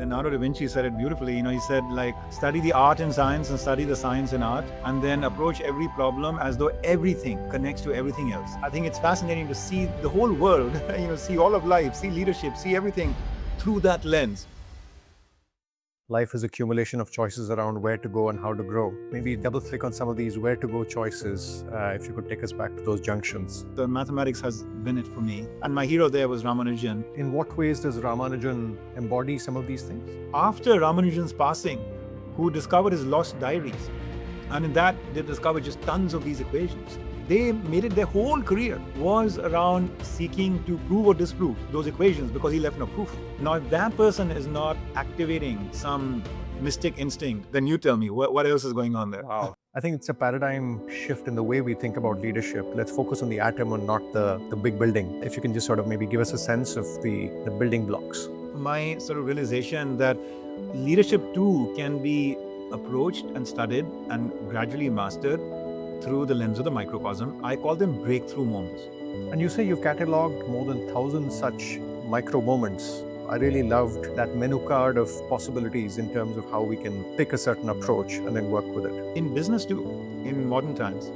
Leonardo da Vinci said it beautifully. He said, like, study the art in science and study the science in art, and then approach every problem as though everything connects to everything else. I think it's fascinating to see the whole world, see all of life, see leadership, see everything through that lens. Life is accumulation of choices around where to go and how to grow. Maybe double click on some of these where to go choices, if you could take us back to those junctions. The mathematics has been it for me. And my hero there was Ramanujan. In what ways does Ramanujan embody some of these things? After Ramanujan's passing, who discovered his lost diaries, and in that they discovered just tons of these equations. They made it, their whole career was around seeking to prove or disprove those equations because he left no proof. Now, if that person is not activating some mystic instinct, then you tell me, what else is going on there? Wow. I think it's a paradigm shift in the way we think about leadership. Let's focus on the atom and not the big building. If you can just sort of maybe give us a sense of the building blocks. My sort of realization that leadership too can be approached and studied and gradually mastered through the lens of the microcosm. I call them breakthrough moments. And you say you've catalogued more than 1,000 such micro moments. I really loved that menu card of possibilities in terms of how we can pick a certain approach and then work with it. In business too, in modern times,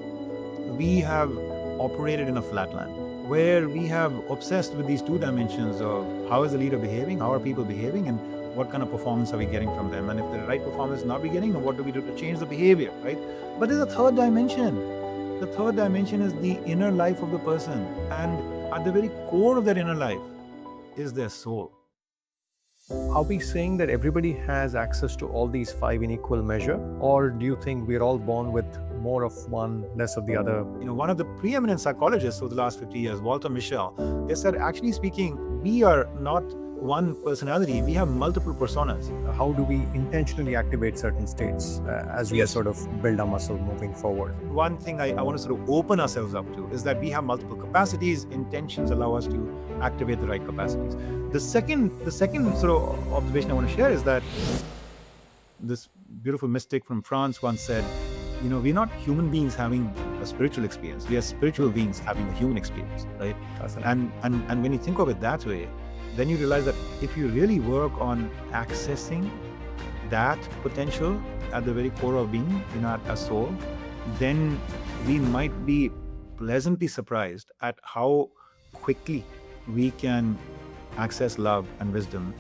we have operated in a flatland where we have obsessed with these two dimensions of how is the leader behaving, how are people behaving, and what kind of performance are we getting from them? And if the right performance is not we getting, then what do we do to change the behavior, right? But there's a third dimension. The third dimension is the inner life of the person. And at the very core of that inner life is their soul. Are we saying that everybody has access to all these 5 in equal measure? Or do you think we're all born with more of one, less of the other? One of the preeminent psychologists over the last 50 years, Walter Mischel, they said, actually speaking, we are not one personality, we have multiple personas. How do we intentionally activate certain states as we sort of build our muscle moving forward? One thing I want to sort of open ourselves up to is that we have multiple capacities. Intentions allow us to activate the right capacities. The second sort of observation I want to share is that this beautiful mystic from France once said, we're not human beings having a spiritual experience. We are spiritual beings having a human experience, right? And when you think of it that way, then you realize that if you really work on accessing that potential at the very core of being, a soul, then we might be pleasantly surprised at how quickly we can access love and wisdom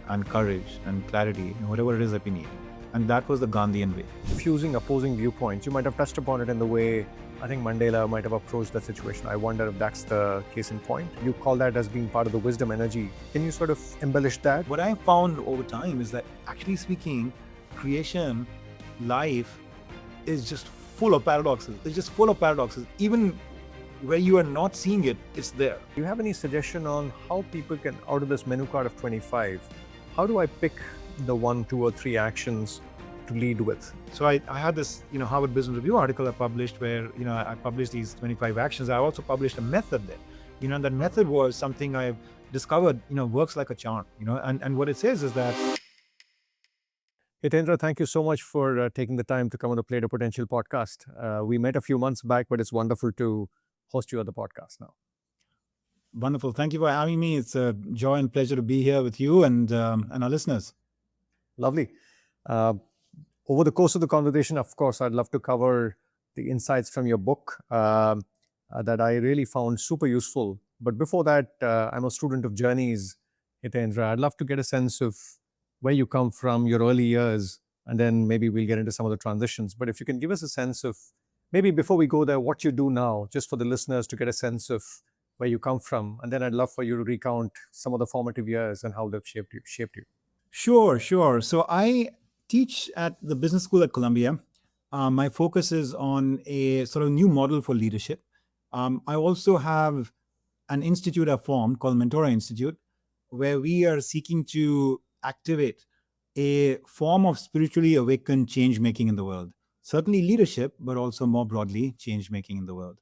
and courage and clarity, whatever it is that we need. And that was the Gandhian way. Fusing opposing viewpoints. You might have touched upon it in the way I think Mandela might have approached the situation. I wonder if that's the case in point. You call that as being part of the wisdom energy. Can you sort of embellish that? What I found over time is that actually speaking, creation, life is just full of paradoxes. It's just full of paradoxes. Even where you are not seeing it, it's there. Do you have any suggestion on how people can, out of this menu card of 25, how do I pick the 1, 2, or 3 actions to lead with? So I had this, Harvard Business Review article I published where, I published these 25 actions. I also published a method there. And that method was something I've discovered, works like a charm, and what it says is that. Hitendra, thank you so much for taking the time to come on the Play to Potential podcast. We met a few months back, but it's wonderful to host you on the podcast now. Wonderful. Thank you for having me. It's a joy and pleasure to be here with you and our listeners. Lovely. Over the course of the conversation, of course, I'd love to cover the insights from your book that I really found super useful. But before that, I'm a student of journeys, Hitendra. I'd love to get a sense of where you come from, your early years, and then maybe we'll get into some of the transitions. But if you can give us a sense of, maybe before we go there, what you do now, just for the listeners to get a sense of where you come from. And then I'd love for you to recount some of the formative years and how they've shaped you. Sure. So I teach at the business school at Columbia. My focus is on a sort of new model for leadership. I also have an institute I've formed called Mentora Institute, where we are seeking to activate a form of spiritually awakened change making in the world. Certainly leadership, but also more broadly, change making in the world.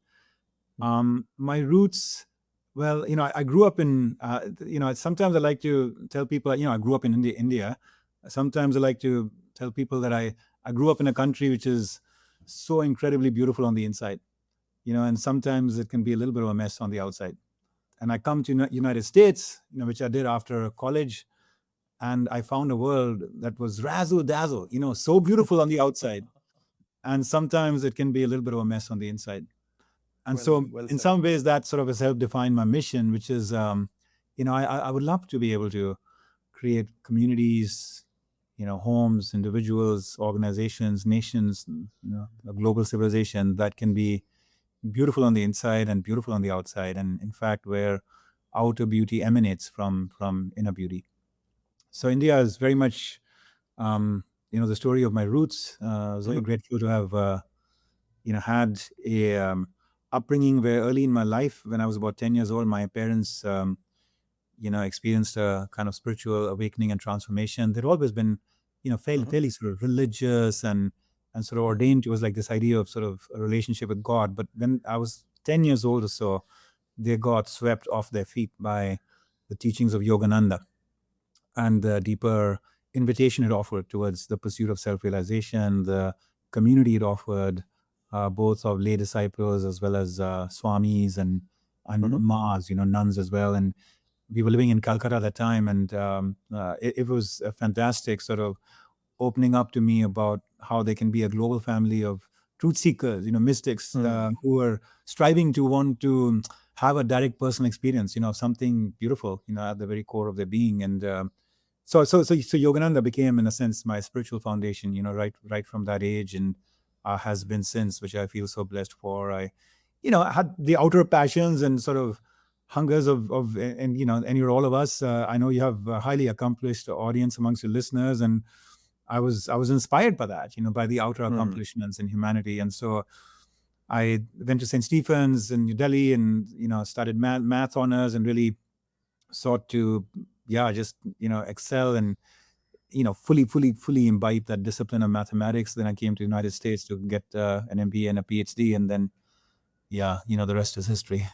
My roots, well, I grew up in, sometimes I like to tell people, I grew up in India. Sometimes I like to tell people that I grew up in a country which is so incredibly beautiful on the inside, and sometimes it can be a little bit of a mess on the outside. And I come to United States, which I did after college, and I found a world that was razzle dazzle, so beautiful on the outside, and sometimes it can be a little bit of a mess on the inside. And so, Well in said. some ways, that sort of has helped define my mission, which is, I would love to be able to create communities, homes, individuals, organizations, nations, a global civilization that can be beautiful on the inside and beautiful on the outside, and in fact, where outer beauty emanates from inner beauty. So India is very much, the story of my roots. I was very grateful to have, had a upbringing where early in my life, when I was about 10 years old, my parents, experienced a kind of spiritual awakening and transformation. They'd always been, fairly sort of religious and sort of ordained towards like this idea of sort of a relationship with God. But when I was 10 years old or so, they got swept off their feet by the teachings of Yogananda and the deeper invitation it offered towards the pursuit of self-realization, the community it offered, both of lay disciples as well as swamis and ma's, nuns as well. And we were living in Calcutta at that time, and it was a fantastic sort of opening up to me about how they can be a global family of truth seekers, mystics who are striving to want to have a direct personal experience, of something beautiful, at the very core of their being. And so Yogananda became, in a sense, my spiritual foundation, right from that age, and has been since, which I feel so blessed for. I had the outer passions and sort of hungers of and you're all of us. I know you have a highly accomplished audience amongst your listeners, and I was inspired by that, by the outer accomplishments in humanity. And so I went to St. Stephen's in New Delhi and, started math honors and really sought to, just, excel and, fully imbibe that discipline of mathematics. Then I came to the United States to get an MBA and a PhD. And then, the rest is history.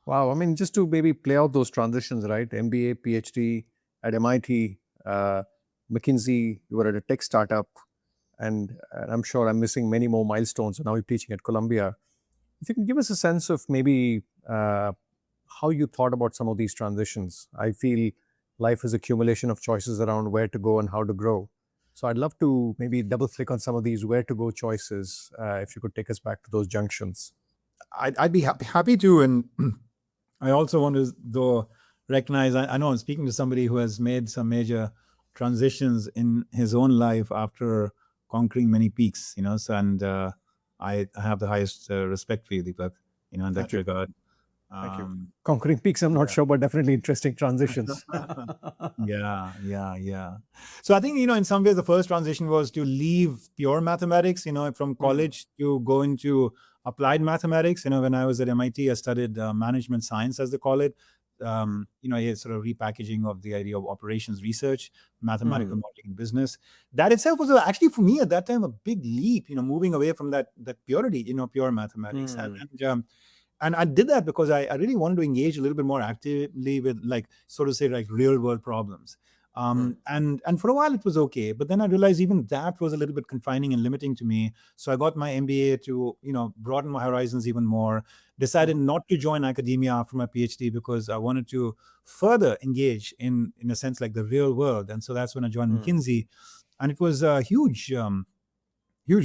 Wow. I mean, just to maybe play out those transitions, right? MBA, PhD at MIT, McKinsey, you were at a tech startup, and I'm sure I'm missing many more milestones. And now you're teaching at Columbia. If you can give us a sense of maybe how you thought about some of these transitions. I feel life is accumulation of choices around where to go and how to grow. So I'd love to maybe double click on some of these where to go choices. If you could take us back to those junctions. I'd be happy to. And I also want to, though, recognize, I know I'm speaking to somebody who has made some major transitions in his own life after conquering many peaks, so, and I have the highest respect for you, Deepak, in that regard. Thank you. Conquering peaks, I'm not sure, but definitely interesting transitions. Yeah. So I think, in some ways, the first transition was to leave pure mathematics, from college to go into applied mathematics. When I was at MIT, I studied management science, as they call it. A sort of repackaging of the idea of operations research, mathematical modeling in business. That itself was actually, for me at that time, a big leap, moving away from that purity, pure mathematics. And I did that because I really wanted to engage a little bit more actively with, like, so to say, like real world problems. And for a while it was okay, but then I realized even that was a little bit confining and limiting to me. So I got my MBA to, broaden my horizons even more. Decided not to join academia after my PhD because I wanted to further engage in a sense, like the real world. And so that's when I joined McKinsey, and it was a huge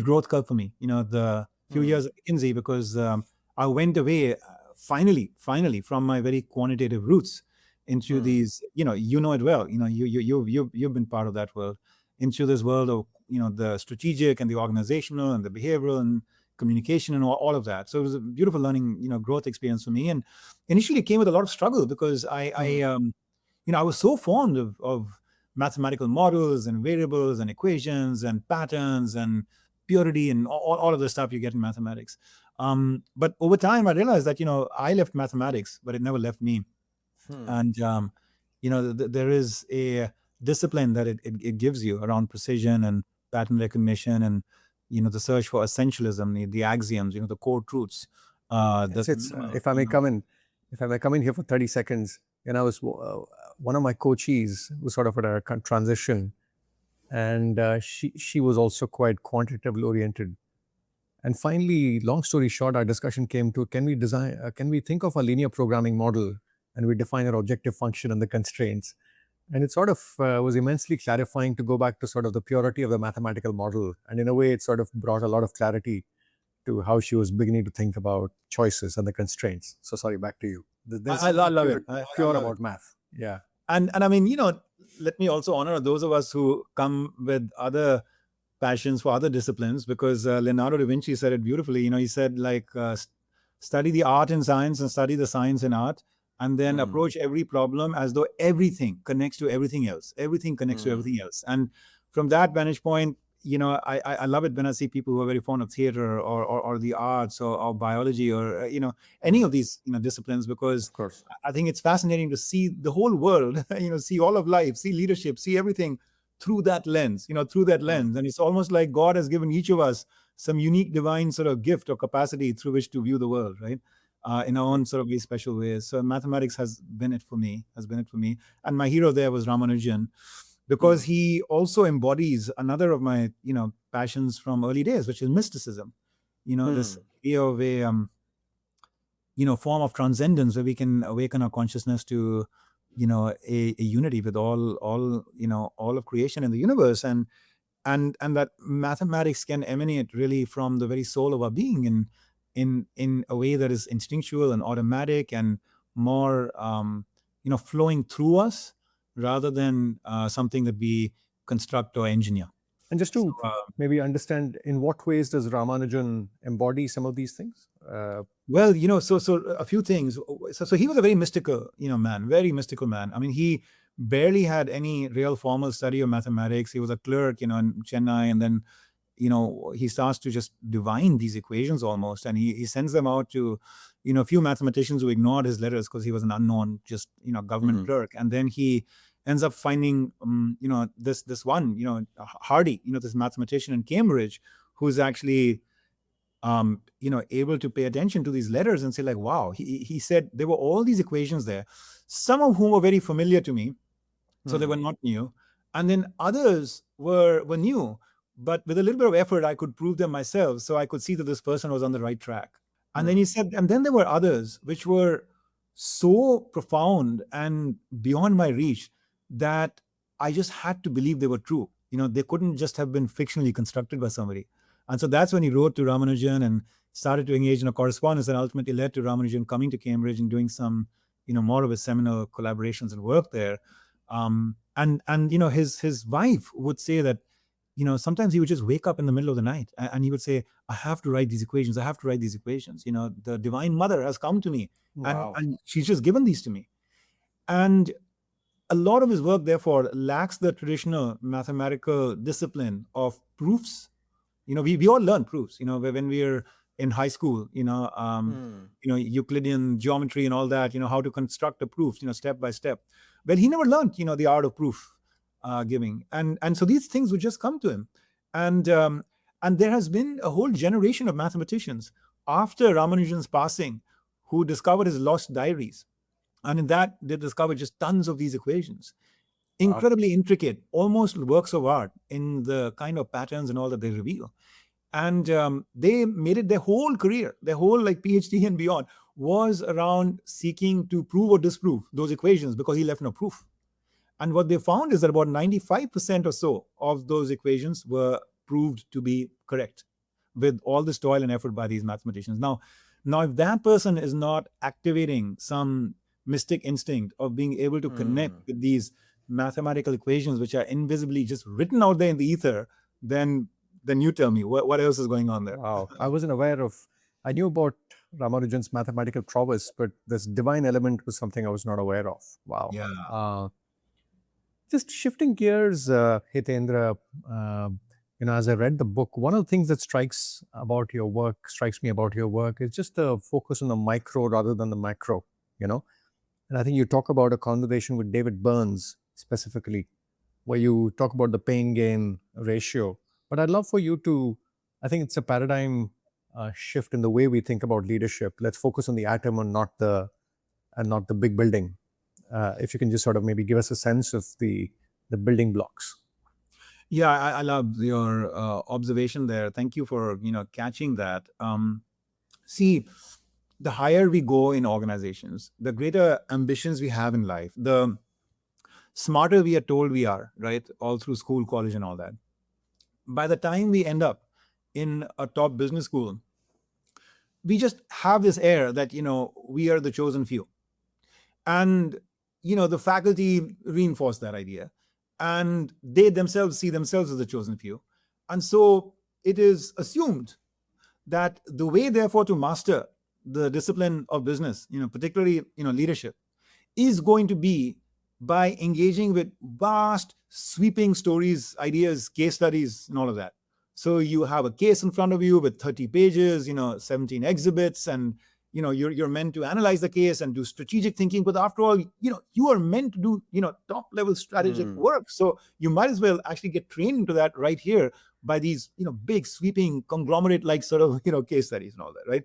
growth curve for me. The few years at McKinsey, because I went away finally from my very quantitative roots into these, you know it well, you've been part of that world, into this world of, the strategic and the organizational and the behavioral and communication and all of that. So it was a beautiful learning, growth experience for me. And initially it came with a lot of struggle because I was so fond of mathematical models and variables and equations and patterns and purity and all of the stuff you get in mathematics. But over time, I realized that, I left mathematics, but it never left me. And, there is a discipline that it gives you around precision and pattern recognition and, the search for essentialism, the axioms, the core truths. If I may come in here for 30 seconds, I was one of my coachees was sort of at a transition, and she was also quite quantitatively oriented. And finally, long story short, our discussion came to, can we think of a linear programming model, and we define our objective function and the constraints. And it sort of was immensely clarifying to go back to sort of the purity of the mathematical model. And in a way, it sort of brought a lot of clarity to how she was beginning to think about choices and the constraints. So sorry, back to you. There's I something love it. I pure love it. about math. Yeah. And I mean, let me also honor those of us who come with other passions for other disciplines, because Leonardo da Vinci said it beautifully. He said, like, study the art in science and study the science in art, and then approach every problem as though everything connects to everything else. Everything connects to everything else. And from that vantage point, I love it when I see people who are very fond of theater or the arts or biology or any of these disciplines, because Of course. I think it's fascinating to see the whole world, see all of life, see leadership, see everything through that lens, And it's almost like God has given each of us some unique divine sort of gift or capacity through which to view the world, right? In our own sort of very special ways. So mathematics has been it for me. And my hero there was Ramanujan, because he also embodies another of my, passions from early days, which is mysticism. This idea of a form of transcendence where we can awaken our consciousness to a unity with all of creation in the universe, and that mathematics can emanate really from the very soul of our being in a way that is instinctual and automatic and more flowing through us rather than something that we construct or engineer. And just to maybe understand, in what ways does Ramanujan embody some of these things? Well, so a few things. So he was a very mystical, man, very mystical man. I mean, he barely had any real formal study of mathematics. He was a clerk, in Chennai, and then, he starts to just divine these equations almost, and he sends them out to, a few mathematicians who ignored his letters because he was an unknown, just government clerk, and then he ends up finding, this one, Hardy, this mathematician in Cambridge, who's actually able to pay attention to these letters and say, like, wow, he said there were all these equations there, some of whom were very familiar to me, so they were not new, and then others were new, but with a little bit of effort I could prove them myself, so I could see that this person was on the right track. And then he said, and then there were others which were so profound and beyond my reach that I just had to believe they were true. They couldn't just have been fictionally constructed by somebody. And so that's when he wrote to Ramanujan and started to engage in a correspondence that ultimately led to Ramanujan coming to Cambridge and doing some, more of his seminal collaborations and work there. And his wife would say that, sometimes he would just wake up in the middle of the night and he would say, I have to write these equations. The Divine Mother has come to me. Wow. And she's just given these to me. And a lot of his work, therefore, lacks the traditional mathematical discipline of proofs. We all learn proofs, when we're in high school, Euclidean geometry and all that, how to construct a proof, step by step. Well, he never learned, the art of proof giving. And so these things would just come to him. And there has been a whole generation of mathematicians after Ramanujan's passing who discovered his lost diaries. And in that, they discovered just tons of these equations. Incredibly intricate, almost works of art in the kind of patterns and all that they reveal. And they made it their whole career, their whole PhD and beyond was around seeking to prove or disprove those equations, because he left no proof. And what they found is that about 95% or so of those equations were proved to be correct with all this toil and effort by these mathematicians. Now, if that person is not activating some mystic instinct of being able to connect with these mathematical equations which are invisibly just written out there in the ether, then you tell me what else is going on there. Wow. I wasn't aware of, I knew about Ramanujan's mathematical prowess, but this divine element was something I was not aware of. Wow. Yeah. Just shifting gears, Hitendra, as I read the book, one of the things that strikes me about your work is just the focus on the micro rather than the macro, And I think you talk about a conversation with David Burns specifically, where you talk about the pain gain ratio. But I'd love for you to, I think it's a paradigm shift in the way we think about leadership. Let's focus on the atom and not the big building. If you can just sort of maybe give us a sense of the building blocks. Yeah, I love your observation there. Thank you for catching that. See, the higher we go in organizations, the greater ambitions we have in life, the smarter we are told we are, right? All through school, college, and all that. By the time we end up in a top business school, we just have this air that, we are the chosen few. And, the faculty reinforce that idea. And they themselves see themselves as the chosen few. And so it is assumed that the way, therefore, to master the discipline of business, particularly, leadership, is going to be by engaging with vast, sweeping stories, ideas, case studies, and all of that. So you have a case in front of you with 30 pages, 17 exhibits, and you're meant to analyze the case and do strategic thinking. But after all, you are meant to do top level strategic work. So you might as well actually get trained into that right here by these big, sweeping, conglomerate like sort of case studies and all that, right?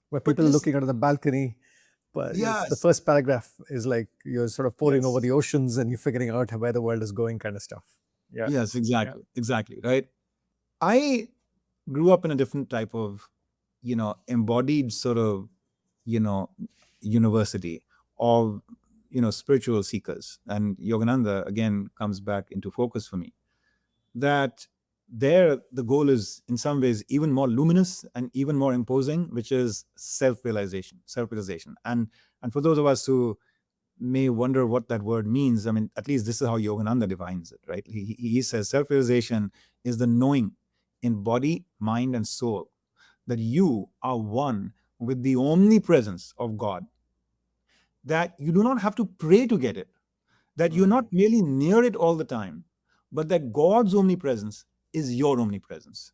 Where people are looking out of the balcony, but Yes. the first paragraph is like you're sort of poring Yes. over the oceans and you're figuring out where the world is going, kind of stuff. Yeah. Yes, exactly, right? I grew up in a different type of, embodied sort of, university of, spiritual seekers. And Yogananda, again, comes back into focus for me. That there, the goal is in some ways even more luminous and even more imposing, which is self-realization. And for those of us who may wonder what that word means, I mean, at least this is how Yogananda defines it, right? He says self-realization is the knowing in body, mind, and soul that you are one with the omnipresence of God, that you do not have to pray to get it, that you're not merely near it all the time, but that God's omnipresence is your omnipresence,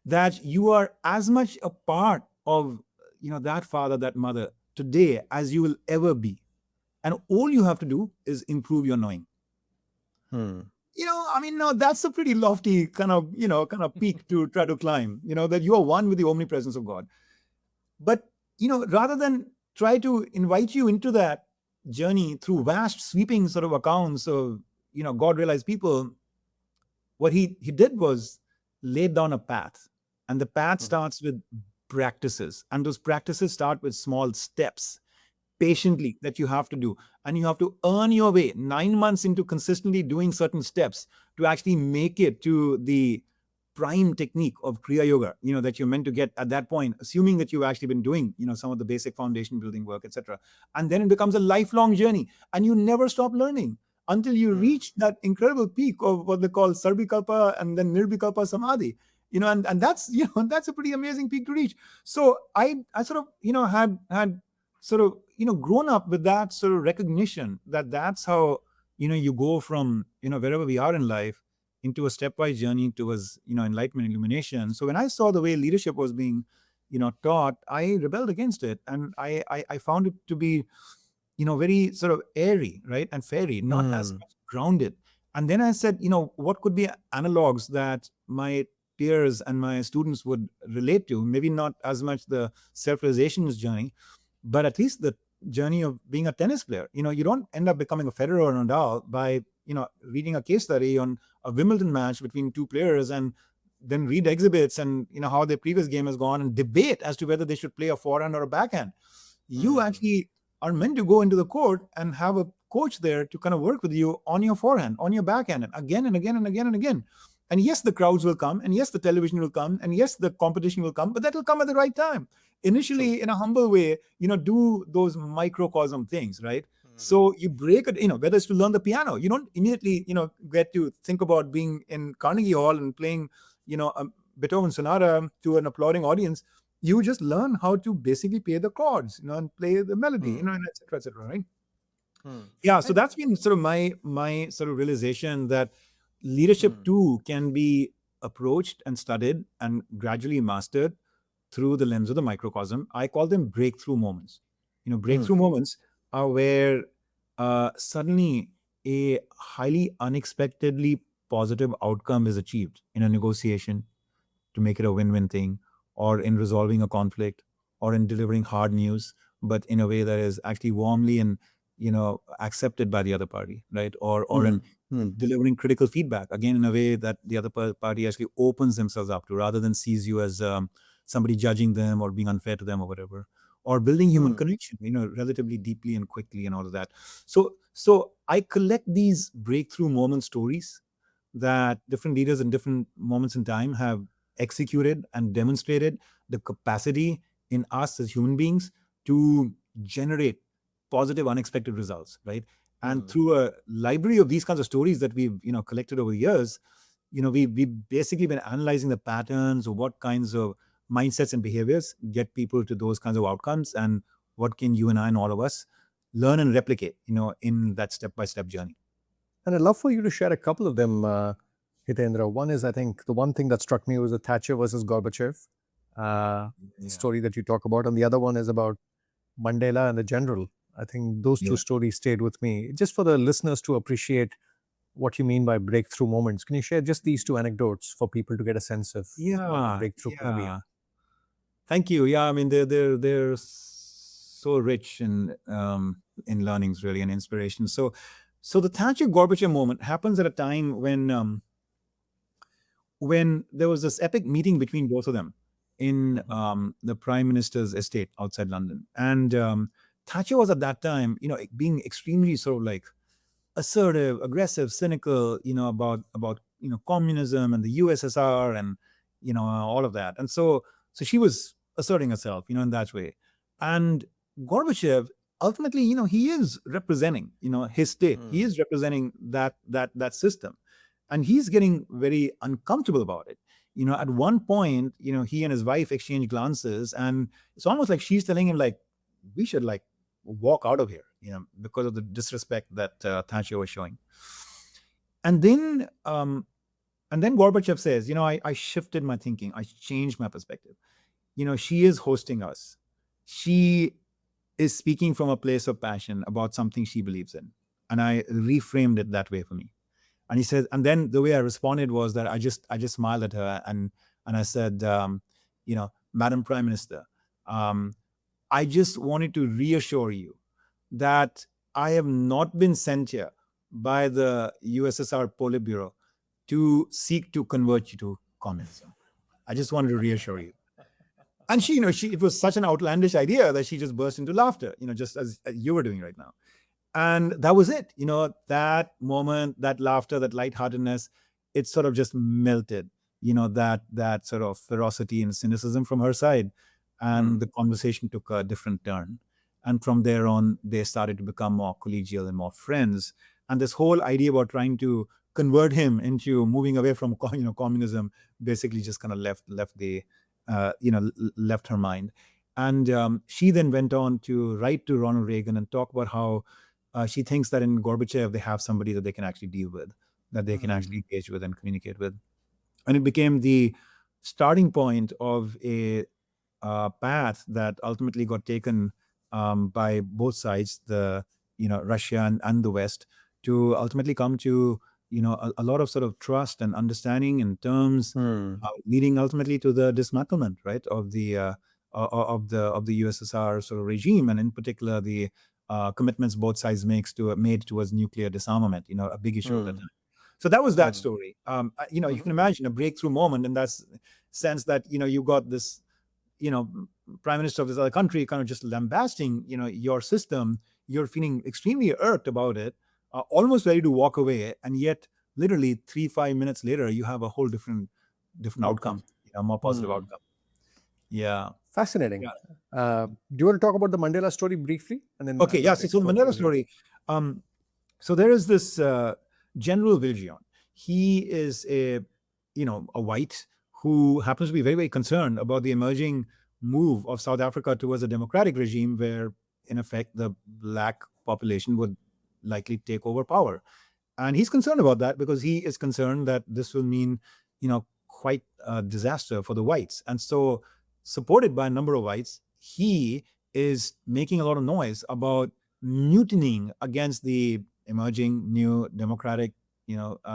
that you are as much a part of that father, that mother today as you will ever be. And all you have to do is improve your knowing. I mean, no, that's a pretty lofty kind of peak to try to climb, that you are one with the omnipresence of God. But, rather than try to invite you into that journey through vast, sweeping sort of accounts of, God realized people, what he did was laid down a path. And the path starts with practices. And those practices start with small steps, patiently, that you have to do. And you have to earn your way 9 months into consistently doing certain steps to actually make it to the prime technique of Kriya Yoga, that you're meant to get at that point, assuming that you've actually been doing, some of the basic foundation building work, etc. And then it becomes a lifelong journey, and you never stop learning until you reach that incredible peak of what they call Sarvikalpa and then Nirvikalpa Samadhi. And that's, that's a pretty amazing peak to reach. So I sort of, had sort of, grown up with that sort of recognition that that's how, you go from, wherever we are in life into a stepwise journey towards, enlightenment, illumination. So when I saw the way leadership was being, taught, I rebelled against it. And I found it to be, very sort of airy, right? And fairy, not as much grounded. And then I said, what could be analogs that my peers and my students would relate to? Maybe not as much the self-realization journey, but at least the journey of being a tennis player. You don't end up becoming a Federer or Nadal by, reading a case study on a Wimbledon match between two players and then read exhibits and, how their previous game has gone and debate as to whether they should play a forehand or a backhand. You actually are meant to go into the court and have a coach there to kind of work with you on your forehand, on your backhand, and again and again and again and again. And yes, the crowds will come, and yes, the television will come, and yes, the competition will come, but that will come at the right time. Initially, in a humble way, do those microcosm things, right? So you break it, whether it's to learn the piano, you don't immediately, get to think about being in Carnegie Hall and playing, a Beethoven sonata to an applauding audience. You just learn how to basically play the chords, and play the melody, and et cetera, right? Yeah, so that's been sort of my sort of realization that leadership too can be approached and studied and gradually mastered through the lens of the microcosm. I call them breakthrough moments. Breakthrough moments are where suddenly a highly unexpectedly positive outcome is achieved in a negotiation to make it a win-win thing, or in resolving a conflict, or in delivering hard news, but in a way that is actually warmly and accepted by the other party, right? Or in delivering critical feedback, again in a way that the other party actually opens themselves up to, rather than sees you as somebody judging them or being unfair to them or whatever. or building human Hmm. connection, relatively deeply and quickly and all of that. So I collect these breakthrough moment stories that different leaders in different moments in time have executed and demonstrated the capacity in us as human beings to generate positive, unexpected results, right? And Hmm. through a library of these kinds of stories that we've collected over the years, we've basically been analyzing the patterns of what kinds of mindsets and behaviors get people to those kinds of outcomes, and what can you and I and all of us learn and replicate, in that step-by-step journey. And I'd love for you to share a couple of them, Hitendra. One is, I think, the one thing that struck me was the Thatcher versus Gorbachev Yeah. story that you talk about. And the other one is about Mandela and the general. I think those two Yeah. stories stayed with me. Just for the listeners to appreciate what you mean by breakthrough moments, can you share just these two anecdotes for people to get a sense of what Yeah. breakthrough can be? Yeah. Thank you. Yeah, I mean they're so rich in learnings, really, and inspiration. So the Thatcher Gorbachev moment happens at a time when there was this epic meeting between both of them in the prime minister's estate outside London, and Thatcher was at that time, being extremely sort of like assertive, aggressive, cynical, about communism and the USSR and all of that. And so she was asserting herself, in that way. And Gorbachev ultimately, he is representing, his state. He is representing that system, and he's getting very uncomfortable about it. At one point, he and his wife exchange glances, and it's almost like she's telling him like, we should like walk out of here, because of the disrespect that Thatcher was showing. And then, Gorbachev says, I shifted my thinking. I changed my perspective. She is hosting us. She is speaking from a place of passion about something she believes in. And I reframed it that way for me. And he said, and then the way I responded was that I just smiled at her, and I said, Madam Prime Minister, I just wanted to reassure you that I have not been sent here by the USSR Politburo to seek to convert you to communism. I just wanted to reassure you. And it was such an outlandish idea that she just burst into laughter, just as you were doing right now. And that was it. That moment, that laughter, that lightheartedness, it sort of just melted, that sort of ferocity and cynicism from her side. And the conversation took a different turn. And from there on, they started to become more collegial and more friends. And this whole idea about trying to convert him into moving away from communism basically just kind of left her mind. And she then went on to write to Ronald Reagan and talk about how she thinks that in Gorbachev, they have somebody that they can actually deal with, that they can actually engage with and communicate with. And it became the starting point of a path that ultimately got taken by both sides, the Russia and the West, to ultimately come to a lot of sort of trust and understanding in terms, leading ultimately to the dismantlement, right, of the USSR sort of regime, and in particular the commitments both sides made towards nuclear disarmament. A big issue at that time. So that was that story. You can imagine a breakthrough moment in that sense that you got this prime minister of this other country kind of just lambasting your system. You're feeling extremely irked about it, almost ready to walk away, and yet literally 3-5 minutes later you have a whole different outcome, more positive outcome. Yeah. Fascinating. Yeah. Do you want to talk about the Mandela story briefly? And then Okay. I'd Yeah. love to So the explore Mandela things. story. So there is this General Viljoen. He is a white who happens to be very, very concerned about the emerging move of South Africa towards a democratic regime where, in effect, the black population would likely take over power. And he's concerned about that because he is concerned that this will mean, quite a disaster for the whites. And so, supported by a number of whites, he is making a lot of noise about mutinying against the emerging new democratic,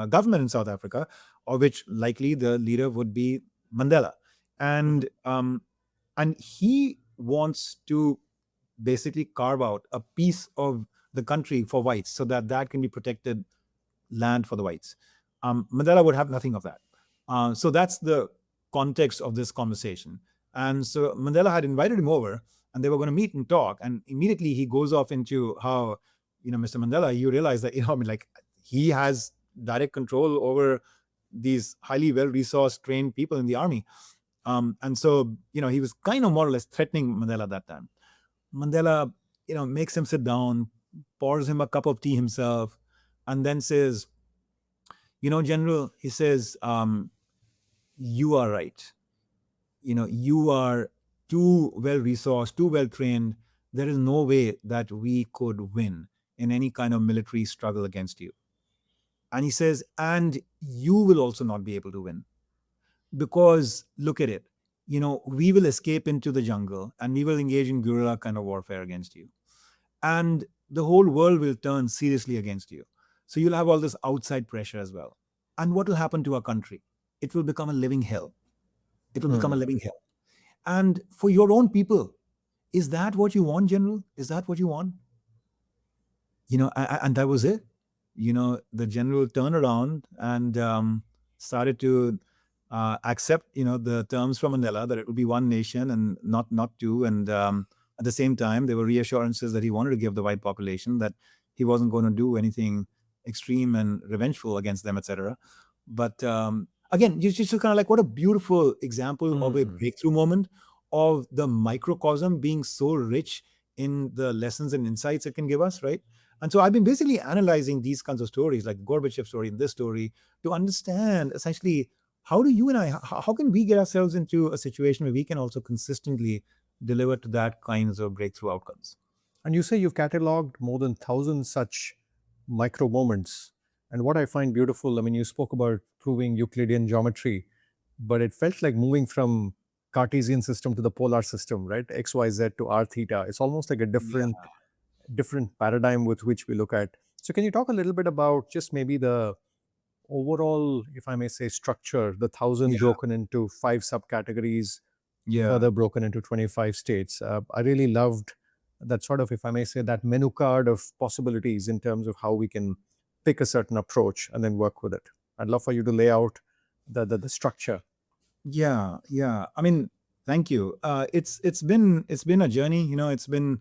government in South Africa, of which likely the leader would be Mandela. And he wants to basically carve out a piece of the country for whites so that that can be protected land for the whites. Mandela would have nothing of that. So that's the context of this conversation. And so Mandela had invited him over and they were going to meet and talk. And immediately he goes off into how, Mr. Mandela, you realize that, I mean, like, he has direct control over these highly well-resourced, trained people in the army. And so, he was kind of more or less threatening Mandela that time. Mandela, makes him sit down, pours him a cup of tea himself, and then says, General, he says, you are right. You are too well-resourced, too well-trained. There is no way that we could win in any kind of military struggle against you. And he says, and you will also not be able to win, because look at it. We will escape into the jungle and we will engage in guerrilla kind of warfare against you. And the whole world will turn seriously against you. So you'll have all this outside pressure as well. And what will happen to our country? It will become a living hell. It will become a living hell. And for your own people, is that what you want, General? Is that what you want? And that was it. The general turned around and started to accept, the terms from Mandela that it would be one nation and not two. And at the same time, there were reassurances that he wanted to give the white population that he wasn't going to do anything extreme and revengeful against them, etc. But again, you just kind of like, what a beautiful example of a breakthrough moment, of the microcosm being so rich in the lessons and insights it can give us, right? And so I've been basically analyzing these kinds of stories, like the Gorbachev story and this story, to understand essentially, how do you and I, how can we get ourselves into a situation where we can also consistently deliver to that kinds of breakthrough outcomes? And you say you've cataloged more than 1,000 such micro moments. And what I find beautiful, I mean, you spoke about proving Euclidean geometry, but it felt like moving from Cartesian system to the polar system, right? X, Y, Z to R theta. It's almost like a different paradigm with which we look at. So can you talk a little bit about just maybe the overall, if I may say, structure, the 1,000 broken into 5 subcategories, further broken into 25 states? I really loved that sort of, if I may say, that menu card of possibilities in terms of how we can pick a certain approach and then work with it. I'd love for you to lay out the structure. Yeah. I mean, thank you. It's been a journey. It's been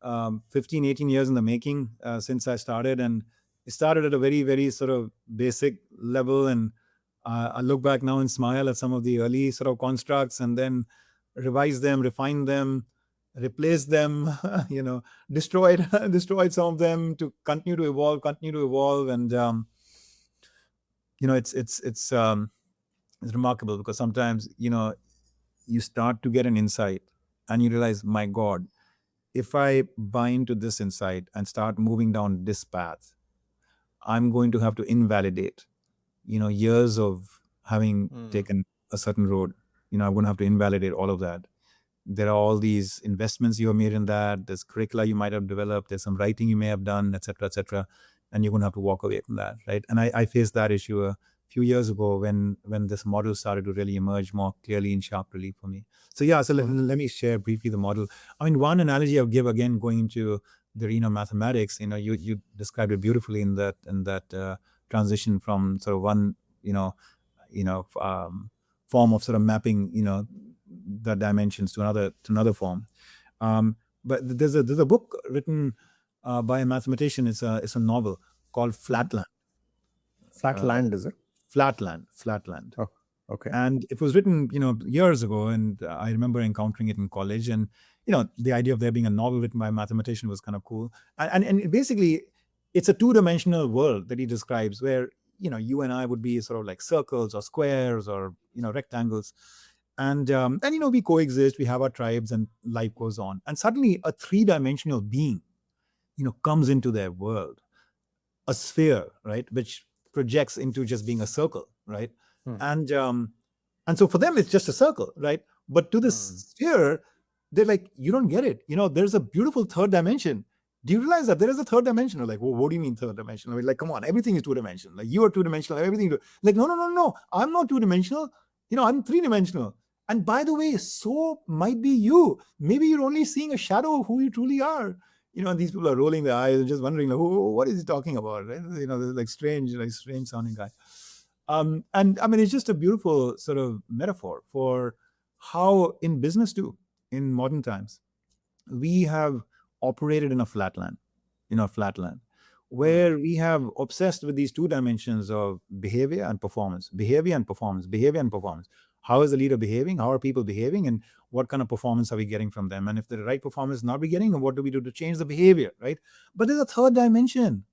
15, 18 years in the making since I started, and it started at a very, very sort of basic level. And I look back now and smile at some of the early sort of constructs, and then revise them, refine them, replace them, destroyed some of them to continue to evolve. And it's remarkable, because sometimes you start to get an insight and you realize, my God, if I buy into this insight and start moving down this path, I'm going to have to invalidate years of having taken a certain road. I'm going to have to invalidate all of that. There are all these investments you have made in that. There's curricula you might have developed. There's some writing you may have done, etc., and you're going to have to walk away from that, right? And I faced that issue a few years ago when this model started to really emerge more clearly in sharp relief for me. So let me share briefly the model. I mean, one analogy I would give, again, going into the arena of mathematics, you described it beautifully in that transition from sort of one form of sort of mapping the dimensions to another form. But there's a book written by a mathematician. It's a novel called Flatland. Flatland, is it? Flatland. Oh, okay. And it was written, years ago, and I remember encountering it in college. And the idea of there being a novel written by a mathematician was kind of cool. And basically, it's a two-dimensional world that he describes, where you and I would be sort of like circles or squares or rectangles, and we coexist. We have our tribes, and life goes on. And suddenly, a three-dimensional being, comes into their world, a sphere, right, which projects into just being a circle, right? And so for them, it's just a circle, right? But to the sphere, they're like, you don't get it. There's a beautiful third dimension. Do you realize that there is a third dimension? Like, well, what do you mean third dimension? I mean, like, come on, everything is two-dimensional. Like, you are two-dimensional, everything. Like, no. I'm not two-dimensional. I'm three-dimensional. And by the way, so might be you. Maybe you're only seeing a shadow of who you truly are. And these people are rolling their eyes and just wondering, like, what is he talking about? Right? Like strange sounding guy. And I mean, it's just a beautiful sort of metaphor for how in business too, in modern times, we have operated in a flatland, where we have obsessed with these two dimensions of behavior and performance, behavior and performance, behavior and performance. How is the leader behaving? How are people behaving? And what kind of performance are we getting from them? And if the right performance is not we getting, and what do we do to change the behavior, right? But there's a third dimension.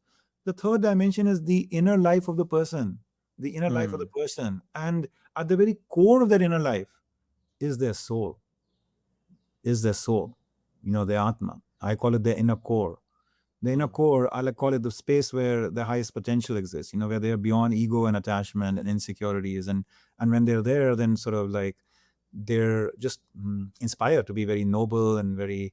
The third dimension is the inner life of the person, the inner life of the person. And at the very core of that inner life is their soul, the Atma. I call it the inner core. The inner core, I like call it the space where the highest potential exists, where they're beyond ego and attachment and insecurities. And when they're there, then sort of like they're just inspired to be very noble and very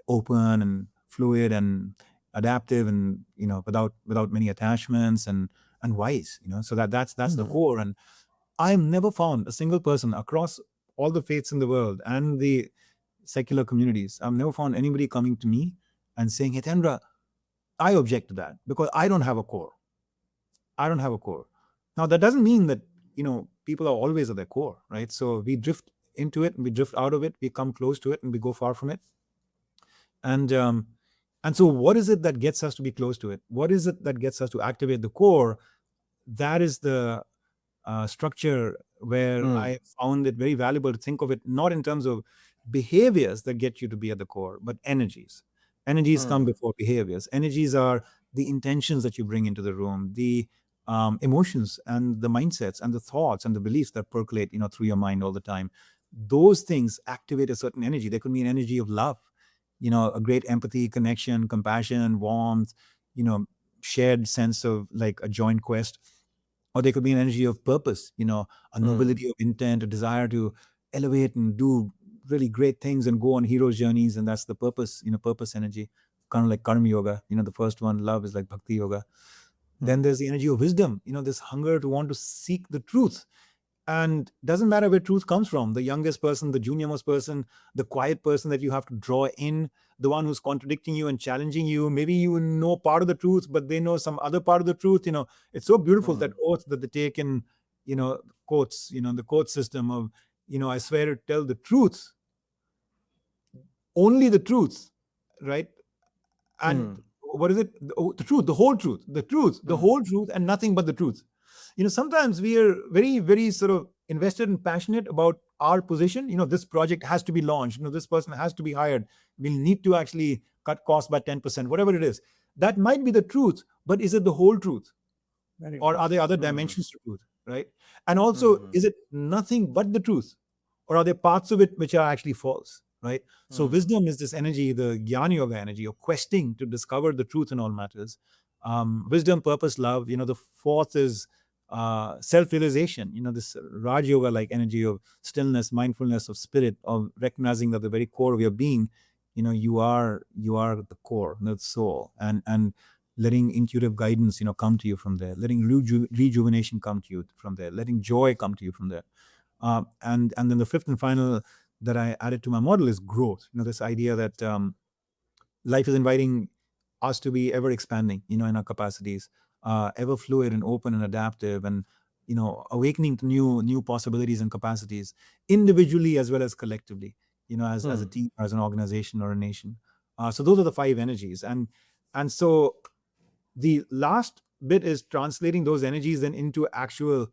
open and fluid and adaptive, and without many attachments, and wise. So that's the core. And I've never found a single person across all the faiths in the world and the secular communities, I've never found anybody coming to me and saying, Hitendra, I object to that because I don't have a core. Now, that doesn't mean that, people are always at their core, right? So we drift into it and we drift out of it, we come close to it and we go far from it. And so what is it that gets us to be close to it? What is it that gets us to activate the core? That is the structure where I found it very valuable to think of it not in terms of behaviors that get you to be at the core, but energies. Energies come before behaviors. Energies are the intentions that you bring into the room, the emotions and the mindsets and the thoughts and the beliefs that percolate, through your mind all the time. Those things activate a certain energy. There could be an energy of love, a great empathy, connection, compassion, warmth, shared sense of like a joint quest. Or there could be an energy of purpose, a nobility of intent, a desire to elevate and do really great things and go on hero's journeys. And that's the purpose, purpose energy, kind of like karma yoga. The first one, love, is like bhakti yoga. Then there's the energy of wisdom, this hunger to want to seek the truth. And doesn't matter where truth comes from, the youngest person, the junior most person, the quiet person that you have to draw in, the one who's contradicting you and challenging you. Maybe you know part of the truth, but they know some other part of the truth. It's so beautiful, that oath that they take in, quotes, the quote system of, I swear to tell the truth, only the truth, right? And what is it? The truth, the whole truth, the whole truth, and nothing but the truth. Sometimes we are very, very sort of invested and passionate about our position. This project has to be launched. This person has to be hired. We'll need to actually cut costs by 10%, whatever it is. That might be the truth, but is it the whole truth? Or are there other dimensions to truth, right? And also, is it nothing but the truth? Or are there parts of it which are actually false, right? So wisdom is this energy, the Jnana Yoga energy of questing to discover the truth in all matters. Wisdom, purpose, love. The fourth is self-realization, this Raj Yoga like energy of stillness, mindfulness, of spirit, of recognizing that the very core of your being, you are the core, the soul, and letting intuitive guidance, come to you from there, letting rejuvenation come to you from there, letting joy come to you from there. And then the fifth and final that I added to my model is growth. This idea that life is inviting us to be ever expanding, in our capacities, ever fluid and open and adaptive, and awakening to new possibilities and capacities, individually as well as collectively, as a team, as an organization or a nation. So those are the five energies, and so the last bit is translating those energies then into actual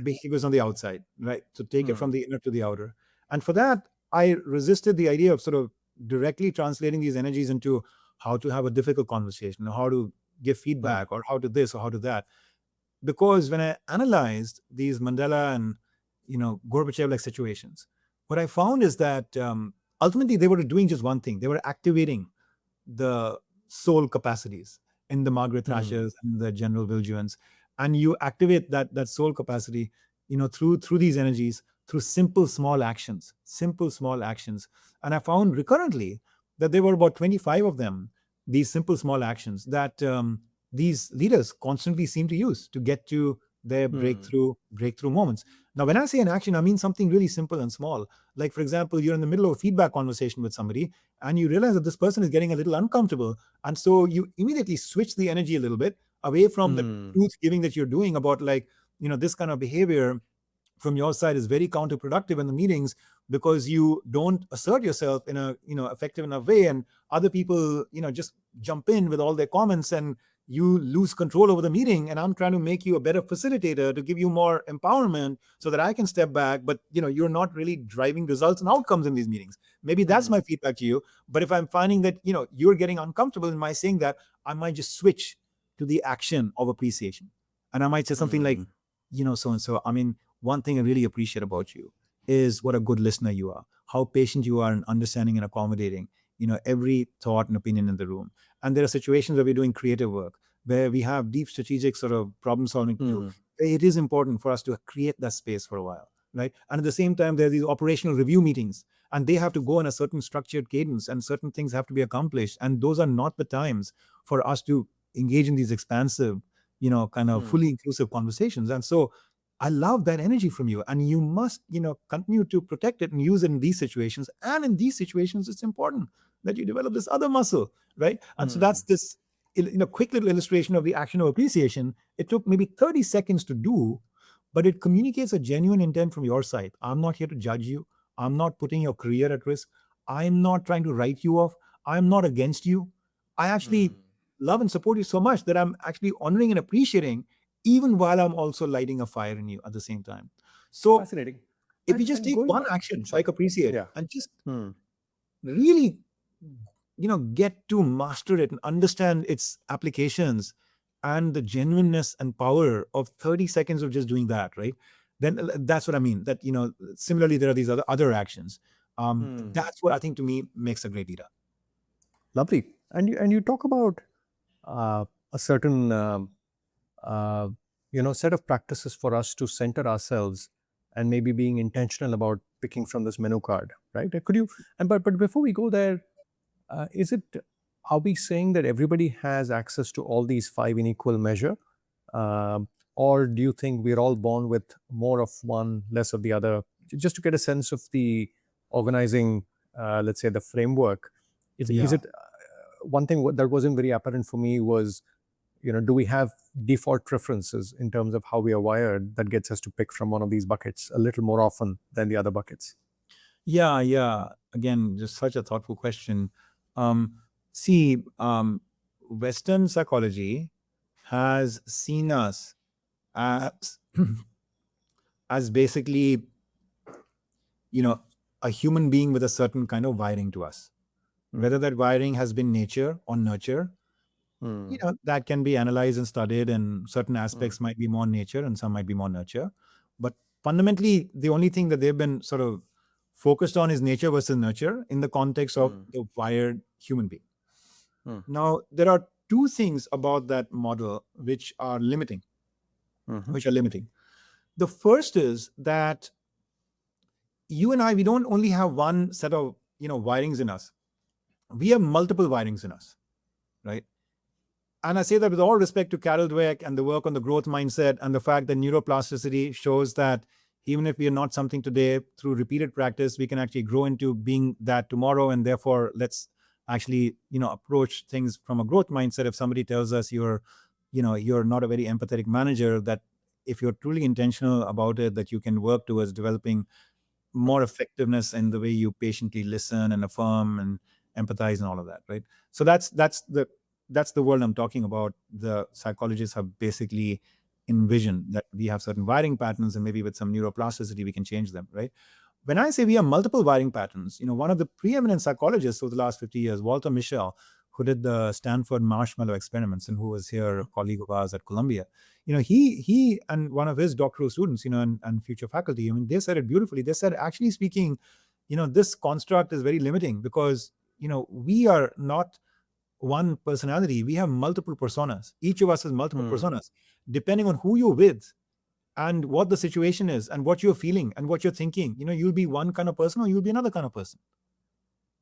behaviors on the outside, right? So take it from the inner to the outer. And for that, I resisted the idea of sort of directly translating these energies into how to have a difficult conversation, or how to give feedback, or how to this or how to that. Because when I analyzed these Mandela and Gorbachev-like situations, what I found is that ultimately they were doing just one thing. They were activating the soul capacities in the Margaret Thatchers and the General Viljoens. And you activate that soul capacity, through these energies, through simple small actions. And I found recurrently that there were about 25 of them, these simple small actions that these leaders constantly seem to use to get to their breakthrough moments. Now, when I say an action, I mean something really simple and small. Like, for example, you're in the middle of a feedback conversation with somebody and you realize that this person is getting a little uncomfortable. And so you immediately switch the energy a little bit away from the truth giving that you're doing about, like, this kind of behavior from your side is very counterproductive in the meetings, because you don't assert yourself in a effective enough way, and other people just jump in with all their comments, and you lose control over the meeting. And I'm trying to make you a better facilitator to give you more empowerment so that I can step back, but you're not really driving results and outcomes in these meetings. Maybe that's my feedback to you. But if I'm finding that you're getting uncomfortable in my saying that, I might just switch to the action of appreciation, and I might say something like, so and so, I mean, one thing I really appreciate about you is what a good listener you are, how patient you are in understanding and accommodating every thought and opinion in the room. And there are situations where we're doing creative work, where we have deep strategic sort of problem solving to do. It is important for us to create that space for a while, right? And at the same time, there are these operational review meetings, and they have to go in a certain structured cadence, and certain things have to be accomplished. And those are not the times for us to engage in these expansive, kind of fully inclusive conversations. And so I love that energy from you, and you must, continue to protect it and use it in these situations. And in these situations, it's important that you develop this other muscle, right? And so that's this, quick little illustration of the action of appreciation. It took maybe 30 seconds to do, but it communicates a genuine intent from your side. I'm not here to judge you. I'm not putting your career at risk. I'm not trying to write you off. I'm not against you. I actually love and support you so much that I'm actually honoring and appreciating, even while I'm also lighting a fire in you at the same time. So Fascinating. if you just take one action, like appreciate, Yeah. and just really, get to master it and understand its applications and the genuineness and power of 30 seconds of just doing that, right? Then that's what I mean. That, similarly, there are these other actions. That's what I think, to me, makes a great leader. Lovely. And you talk about a certain set of practices for us to center ourselves, and maybe being intentional about picking from this menu card, right? Could you, but before we go there, are we saying that everybody has access to all these 5 in equal measure? Or do you think we're all born with more of one, less of the other? Just to get a sense of the organizing, let's say, the framework. Is it one thing that wasn't very apparent for me was, do we have default preferences in terms of how we are wired that gets us to pick from one of these buckets a little more often than the other buckets? Yeah. Again, just such a thoughtful question. Western psychology has seen us as, as basically, a human being with a certain kind of wiring to us. Whether that wiring has been nature or nurture, that can be analyzed and studied, and certain aspects might be more nature and some might be more nurture. But fundamentally, the only thing that they've been sort of focused on is nature versus nurture in the context of the wired human being. Now, there are 2 things about that model which are limiting. The first is that you and I, we don't only have one set of, wirings in us. We have multiple wirings in us, right? And I say that with all respect to Carol Dweck and the work on the growth mindset, and the fact that neuroplasticity shows that even if we are not something today, through repeated practice, we can actually grow into being that tomorrow. And therefore, let's actually, approach things from a growth mindset. If somebody tells us you're not a very empathetic manager, that if you're truly intentional about it, that you can work towards developing more effectiveness in the way you patiently listen and affirm and empathize and all of that, right? So that's the world I'm talking about. The psychologists have basically envisioned that we have certain wiring patterns, and maybe with some neuroplasticity we can change them, right? When I say we have multiple wiring patterns, one of the preeminent psychologists over the last 50 years, Walter Mischel, who did the Stanford marshmallow experiments and who was here, a colleague of ours at Columbia, he and one of his doctoral students, and future faculty, they said it beautifully. They said, actually speaking, this construct is very limiting, because, we are not one personality. We have multiple personas. Each of us has multiple personas. Depending on who you're with and what the situation is and what you're feeling and what you're thinking, you'll be one kind of person or you'll be another kind of person.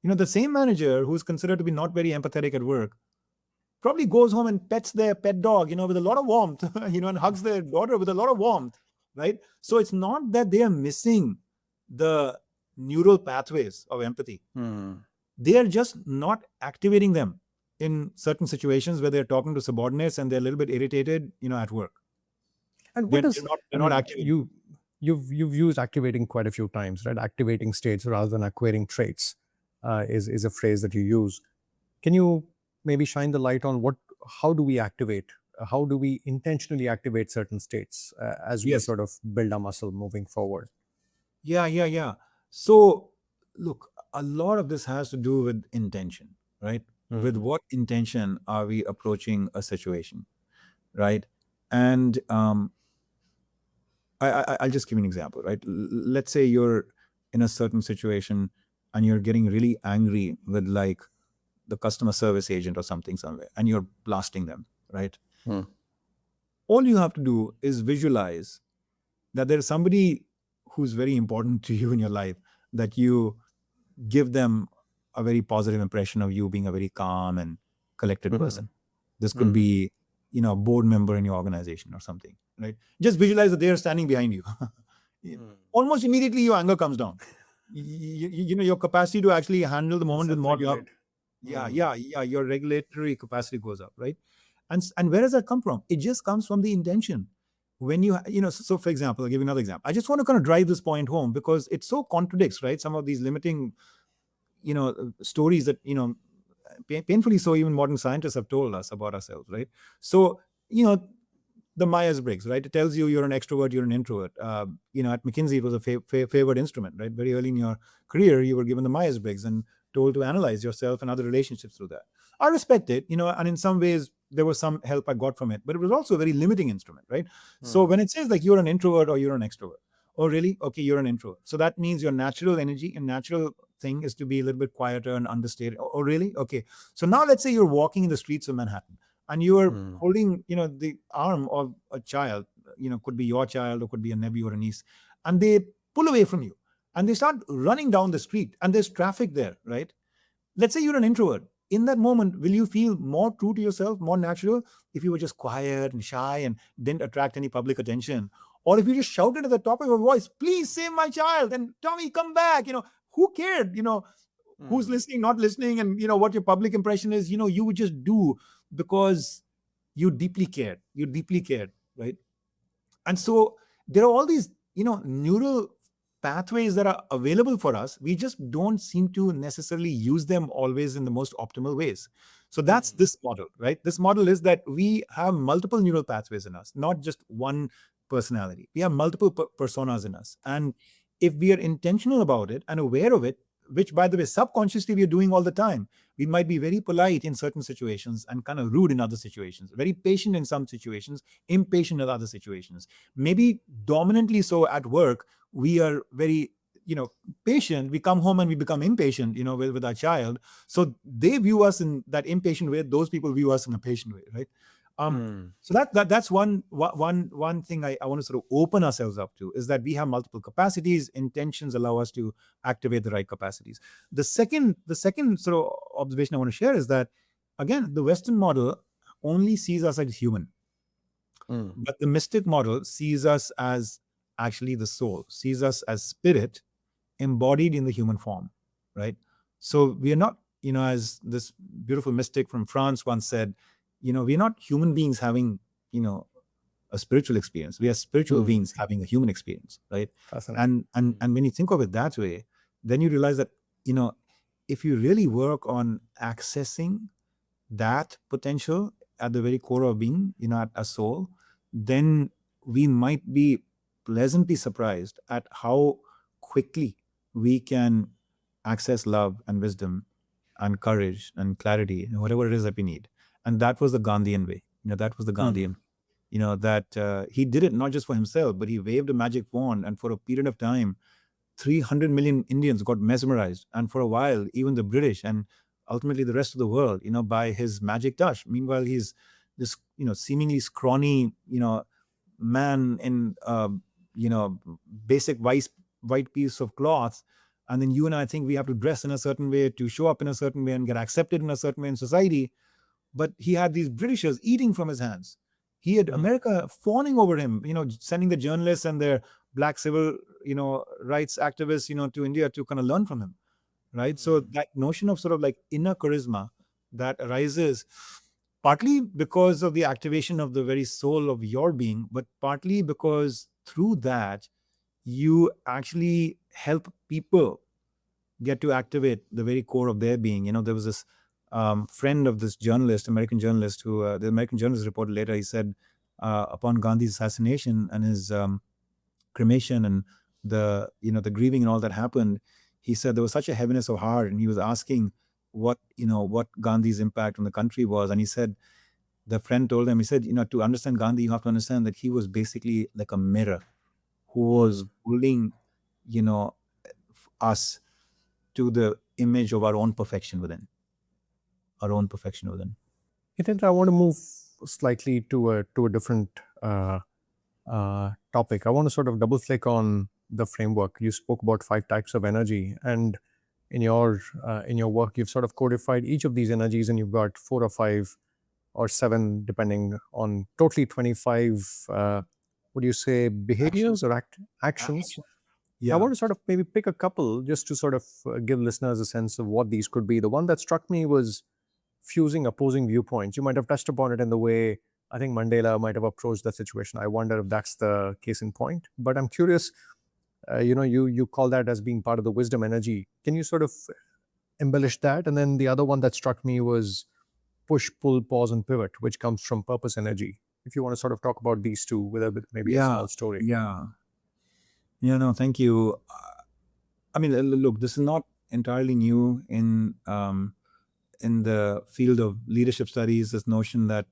The same manager who's considered to be not very empathetic at work probably goes home and pets their pet dog, with a lot of warmth, and hugs their daughter with a lot of warmth, right? So it's not that they are missing the neural pathways of empathy. They are just not activating them in certain situations where they're talking to subordinates and they're a little bit irritated, at work. And what They're not activating. you've used activating quite a few times, right? Activating states rather than acquiring traits is a phrase that you use. Can you maybe shine the light on how do we activate? How do we intentionally activate certain states as we Yes. sort of build our muscle moving forward? Yeah. So, look, a lot of this has to do with intention, right? With what intention are we approaching a situation, right? And I'll just give you an example, right? Let's say you're in a certain situation and you're getting really angry with like the customer service agent or something somewhere, and you're blasting them, right? All you have to do is visualize that there's somebody who's very important to you in your life, that you give them a very positive impression of you being a very calm and collected person. This could be, a board member in your organization or something, right? Just visualize that they are standing behind you. Almost immediately your anger comes down. Your capacity to actually handle the moment with more love. Yeah. Your regulatory capacity goes up, right? And where does that come from? It just comes from the intention. When so for example, I'll give you another example. I just want to kind of drive this point home because it so contradicts, right? Some of these limiting, stories that, painfully so, even modern scientists have told us about ourselves, right? So, the Myers-Briggs, right? It tells you you're an extrovert, you're an introvert. At McKinsey, it was a favored instrument, right? Very early in your career, you were given the Myers-Briggs and told to analyze yourself and other relationships through that. I respect it, and in some ways, there was some help I got from it, but it was also a very limiting instrument, right? So when it says like you're an introvert or you're an extrovert, oh, really? Okay, you're an introvert. So that means your natural energy and natural thing is to be a little bit quieter and understated. Oh, really? Okay. So now let's say you're walking in the streets of Manhattan and you are holding, the arm of a child, could be your child or could be a nephew or a niece, and they pull away from you and they start running down the street and there's traffic there, right? Let's say you're an introvert. In that moment, will you feel more true to yourself, more natural, if you were just quiet and shy and didn't attract any public attention? Or if you just shouted at the top of your voice, please save my child, and Tommy, come back, who cared, who's listening, not listening, and what your public impression is, you would just do because you deeply cared, right? And so there are all these, neural pathways that are available for us. We just don't seem to necessarily use them always in the most optimal ways. So that's this model, right? This model is that we have multiple neural pathways in us, not just one personality. We have multiple personas in us. And if we are intentional about it and aware of it, which by the way, subconsciously we are doing all the time, we might be very polite in certain situations and kind of rude in other situations, very patient in some situations, impatient in other situations. Maybe dominantly so at work, we are very, patient. We come home and we become impatient, with our child. So they view us in that impatient way. Those people view us in a patient way, right? So that's one thing I want to sort of open ourselves up to, is that we have multiple capacities. Intentions allow us to activate the right capacities. The second sort of observation I want to share is that, again, the Western model only sees us as human, but the mystic model sees us as actually the soul, sees us as spirit embodied in the human form, right? So we are not, as this beautiful mystic from France once said, we're not human beings having, a spiritual experience. We are spiritual beings having a human experience, right? Fascinating. And when you think of it that way, then you realize that, if you really work on accessing that potential at the very core of being, at a soul, then we might be pleasantly surprised at how quickly we can access love and wisdom and courage and clarity, whatever it is that we need. And that was the Gandhian way. That was the Gandhian, that he did it not just for himself, but he waved a magic wand, and for a period of time, 300 million Indians got mesmerized. And for a while, even the British and ultimately the rest of the world, by his magic touch. Meanwhile, he's this, seemingly scrawny, man in, basic white piece of cloth. And then you and I think we have to dress in a certain way to show up in a certain way and get accepted in a certain way in society. But he had these Britishers eating from his hands. He had America fawning over him, sending the journalists and their black civil, rights activists, to India to kind of learn from him, right? So that notion of sort of like inner charisma that arises partly because of the activation of the very soul of your being, but partly because through that, you actually help people get to activate the very core of their being. There was this friend of this journalist, American journalist, who the American journalist reported later. He said upon Gandhi's assassination and his cremation and the grieving and all that happened, he said there was such a heaviness of heart, and he was asking what Gandhi's impact on the country was. And he said, the friend told him, he said, to understand Gandhi, you have to understand that he was basically like a mirror who was holding us to the image of our own perfection within. Hitendra, I want to move slightly to a different topic. I want to sort of double click on the framework. You spoke about 5 types of energy, and in your work, you've sort of codified each of these energies, and you've got 4 or 5 or 7, depending on totally 25. What do you say, behaviors or actions? Yeah. I want to sort of maybe pick a couple just to sort of give listeners a sense of what these could be. The one that struck me was fusing opposing viewpoints. You might have touched upon it in the way I think Mandela might have approached that situation. I wonder if that's the case in point. But I'm curious, you call that as being part of the wisdom energy. Can you sort of embellish that? And then the other one that struck me was push, pull, pause, and pivot, which comes from purpose energy. If you want to sort of talk about these two with a bit, maybe a small story. No, thank you. I mean, look, this is not entirely new in the field of leadership studies. This notion that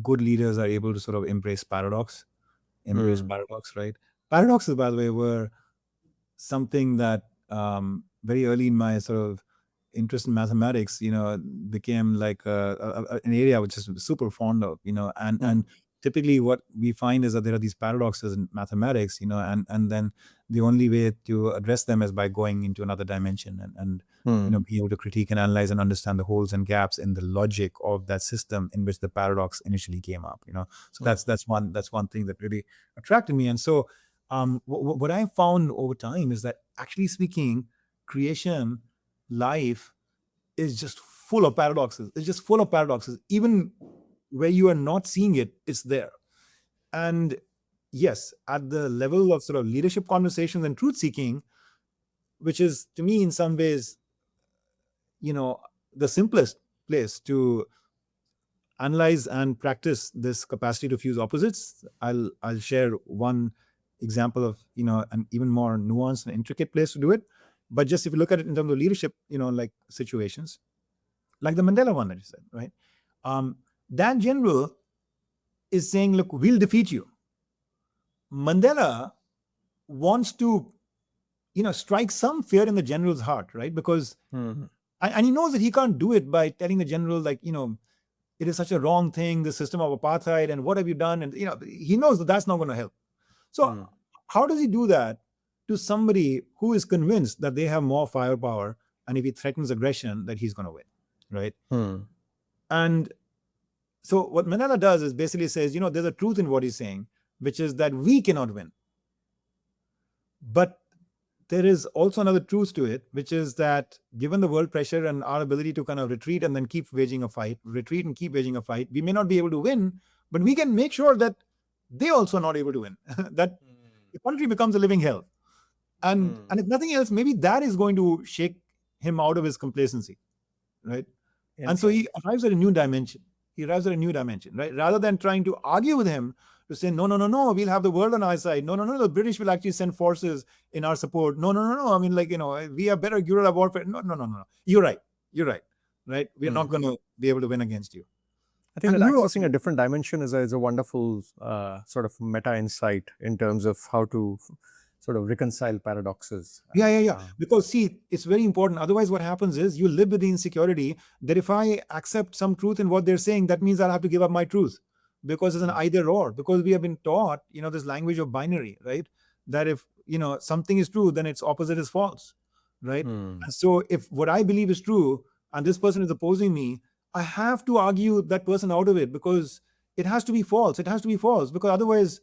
good leaders are able to sort of embrace paradox, right? Paradoxes, by the way, were something that very early in my sort of interest in mathematics, became like an area which is super fond of, and typically what we find is that there are these paradoxes in mathematics, and then the only way to address them is by going into another dimension and be able to critique and analyze and understand the holes and gaps in the logic of that system in which the paradox initially came up, So that's one thing that really attracted me. And so what I found over time is that, actually speaking, creation, life is just full of paradoxes. It's just full of paradoxes. Even where you are not seeing it, it's there. And yes, at the level of sort of leadership conversations and truth seeking, which is, to me, in some ways, the simplest place to analyze and practice this capacity to fuse opposites, I'll share one example of an even more nuanced and intricate place to do it. But just if you look at it in terms of leadership, like situations, like the Mandela one that you said, right? That general is saying, look, we'll defeat you. Mandela wants to, strike some fear in the general's heart, right? Because, and he knows that he can't do it by telling the general, like, it is such a wrong thing, the system of apartheid, and what have you done? And, he knows that that's not going to help. So how does he do that to somebody who is convinced that they have more firepower, and if he threatens aggression, that he's going to win, right? And so what Mandela does is basically says, there's a truth in what he's saying, which is that we cannot win. But there is also another truth to it, which is that given the world pressure and our ability to kind of retreat and then keep waging a fight, we may not be able to win, but we can make sure that they also are not able to win, that the country becomes a living hell. And if nothing else, maybe that is going to shake him out of his complacency, right? And so he arrives at a new dimension. Right? Rather than trying to argue with him to say, no, we'll have the world on our side. No, the British will actually send forces in our support. No. I mean, we have better guerrilla warfare. No. You're right. Right? We're not going to be able to win against you. I think that accessing a different dimension is a wonderful sort of meta insight in terms of how to sort of reconcile paradoxes. Yeah. Because see, it's very important. Otherwise, what happens is you live with the insecurity that if I accept some truth in what they're saying, that means I'll have to give up my truth, because it's an either or. Because we have been taught, this language of binary, right? That if something is true, then its opposite is false, right? So if what I believe is true and this person is opposing me, I have to argue that person out of it, because it has to be false. Because otherwise,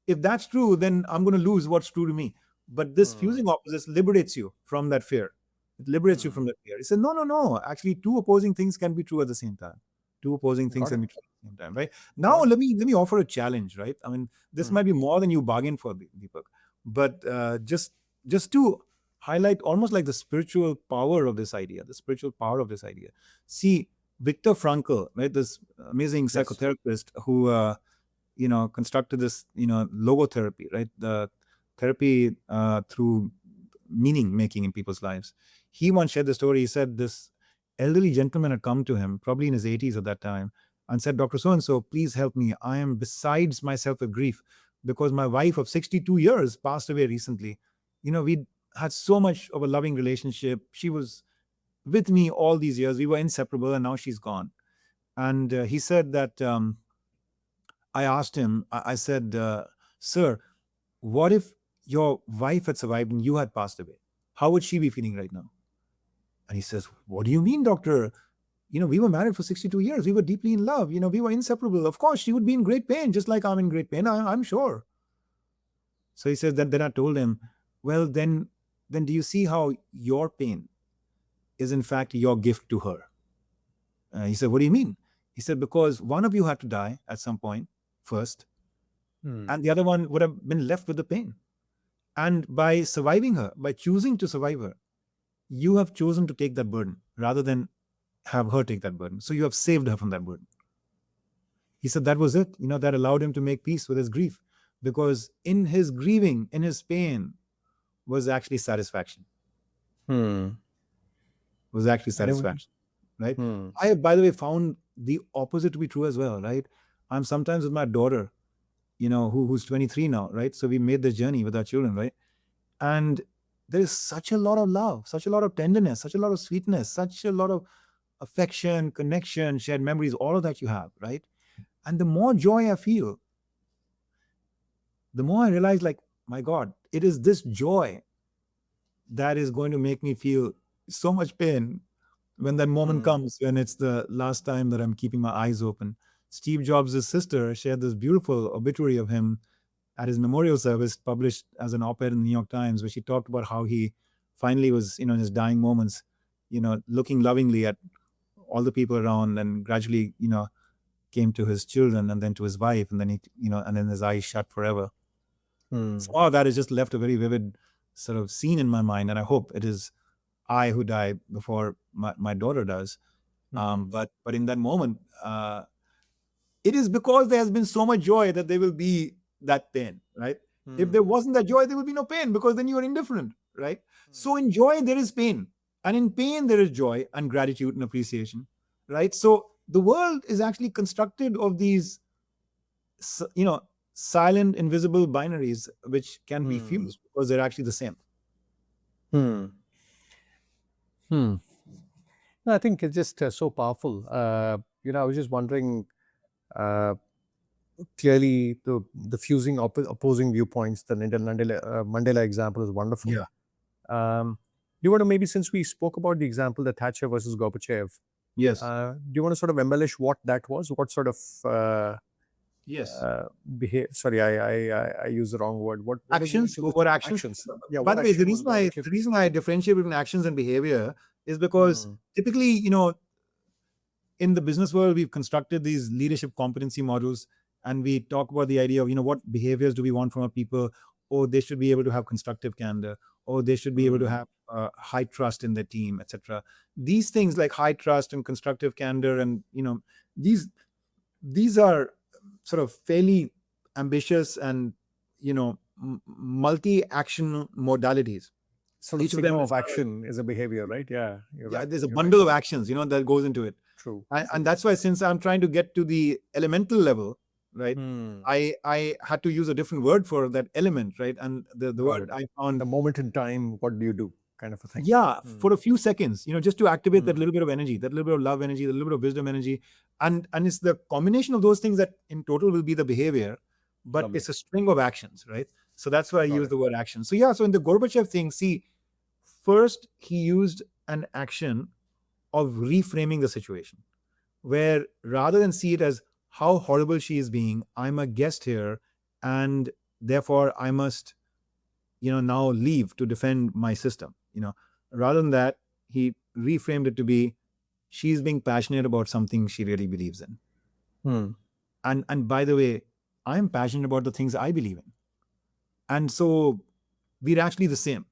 if that's true, then I'm going to lose what's true to me. But this fusing opposites liberates you from that fear. It liberates you from that fear. It says, no. Actually, two opposing things can be true at the same time. Right? Now, let me offer a challenge, right? I mean, this might be more than you bargained for, Deepak. But just to highlight almost like the spiritual power of this idea, See, Viktor Frankl, right, this amazing Yes. psychotherapist who constructed this logotherapy, right, the therapy through meaning making in people's lives. He once shared the story. He said this elderly gentleman had come to him, probably in his 80s at that time, and said, Dr. So and so, please help me. I am besides myself with grief because my wife of 62 years passed away recently. We had so much of a loving relationship. She was with me all these years. We were inseparable, and now she's gone. And he said that I asked him, I said, sir, what if your wife had survived and you had passed away? How would she be feeling right now? And he says, what do you mean, doctor? We were married for 62 years. We were deeply in love. We were inseparable. Of course, she would be in great pain, just like I'm in great pain. I'm sure. So he says that then I told him, well, then do you see how your pain is in fact your gift to her? He said, what do you mean? He said, because one of you had to die at some point first, and the other one would have been left with the pain. And by surviving her, by choosing to survive her, you have chosen to take that burden rather than have her take that burden. So you have saved her from that burden. He said that was it. That allowed him to make peace with his grief, because in his grieving, in his pain, was actually satisfaction. Was actually satisfaction, right? I, by the way, found the opposite to be true as well, right? I'm sometimes with my daughter, who's 23 now, right? So we made this journey with our children, right? And there is such a lot of love, such a lot of tenderness, such a lot of sweetness, such a lot of affection, connection, shared memories, all of that you have, right? And the more joy I feel, the more I realize, like, my God, it is this joy that is going to make me feel so much pain when that moment comes, when it's the last time that I'm keeping my eyes open. Steve Jobs' sister shared this beautiful obituary of him at his memorial service, published as an op-ed in the New York Times, where she talked about how he finally was, in his dying moments, looking lovingly at all the people around, and gradually, came to his children and then to his wife, and then and then his eyes shut forever. So that has just left a very vivid sort of scene in my mind, and I hope it is I who die before my daughter does. But in that moment, it is because there has been so much joy that there will be that pain, right? If there wasn't that joy, there would be no pain, because then you are indifferent, right? So in joy, there is pain. And in pain, there is joy and gratitude and appreciation, right? So the world is actually constructed of these, silent, invisible binaries, which can be fused because they're actually the same. No, I think it's just so powerful. I was just wondering, clearly the fusing opposing viewpoints, the Mandela example is wonderful. Yeah. Do you want to, maybe, since we spoke about the example, the Thatcher versus Gorbachev, Yes. do you want to sort of embellish what that was? What sort of Yes. Sorry, I used the wrong word. What Actions? What actions? Yeah. By the way, the reason I differentiate between actions and behavior is because typically, in the business world, we've constructed these leadership competency models, and we talk about the idea of, what behaviors do we want from our people? Or they should be able to have constructive candor, or they should be able to have high trust in their team, etc. These things like high trust and constructive candor, and these are sort of fairly ambitious and multi-action modalities. Sort of signal of action is a behavior, right? Yeah. Yeah, there's a bundle of actions, that goes into it. True. And that's why, since I'm trying to get to the elemental level, right, I had to use a different word for that element, right? And the word I found, the moment in time, what do you do, kind of a thing. Yeah, for a few seconds, just to activate that little bit of energy, that little bit of love energy, that little bit of wisdom energy. And it's the combination of those things that in total will be the behavior, but Lovely. It's a string of actions, right? So that's why I use the word action. So so in the Gorbachev thing, see, first he used an action of reframing the situation, where rather than see it as how horrible she is being, I'm a guest here, and therefore I must, now leave to defend my system. Rather than that, he reframed it to be, she's being passionate about something she really believes in. And by the way, I'm passionate about the things I believe in. And so we're actually the same,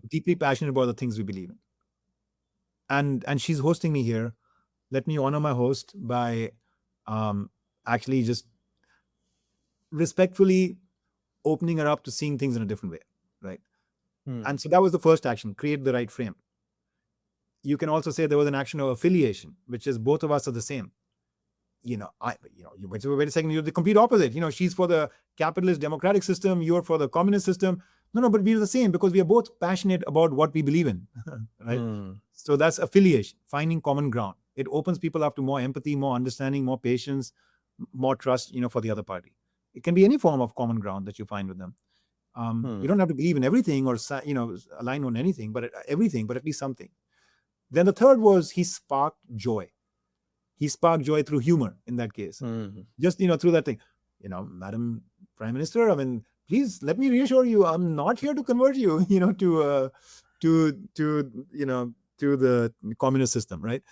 deeply passionate about the things we believe in. And she's hosting me here. Let me honor my host by actually just respectfully opening her up to seeing things in a different way, right? And so that was the first action, create the right frame. You can also say there was an action of affiliation, which is both of us are the same. You wait a second, you're the complete opposite. She's for the capitalist democratic system, you're for the communist system. No, but we're the same because we are both passionate about what we believe in, right? So that's affiliation, finding common ground. It opens people up to more empathy, more understanding, more patience, more trust, for the other party. It can be any form of common ground that you find with them. You don't have to believe in everything or align on anything, but everything, but at least something. Then the third was he sparked joy. He sparked joy through humor in that case. Just, through that thing, Madam Prime Minister, I mean, please let me reassure you, I'm not here to convert you, to the communist system, right?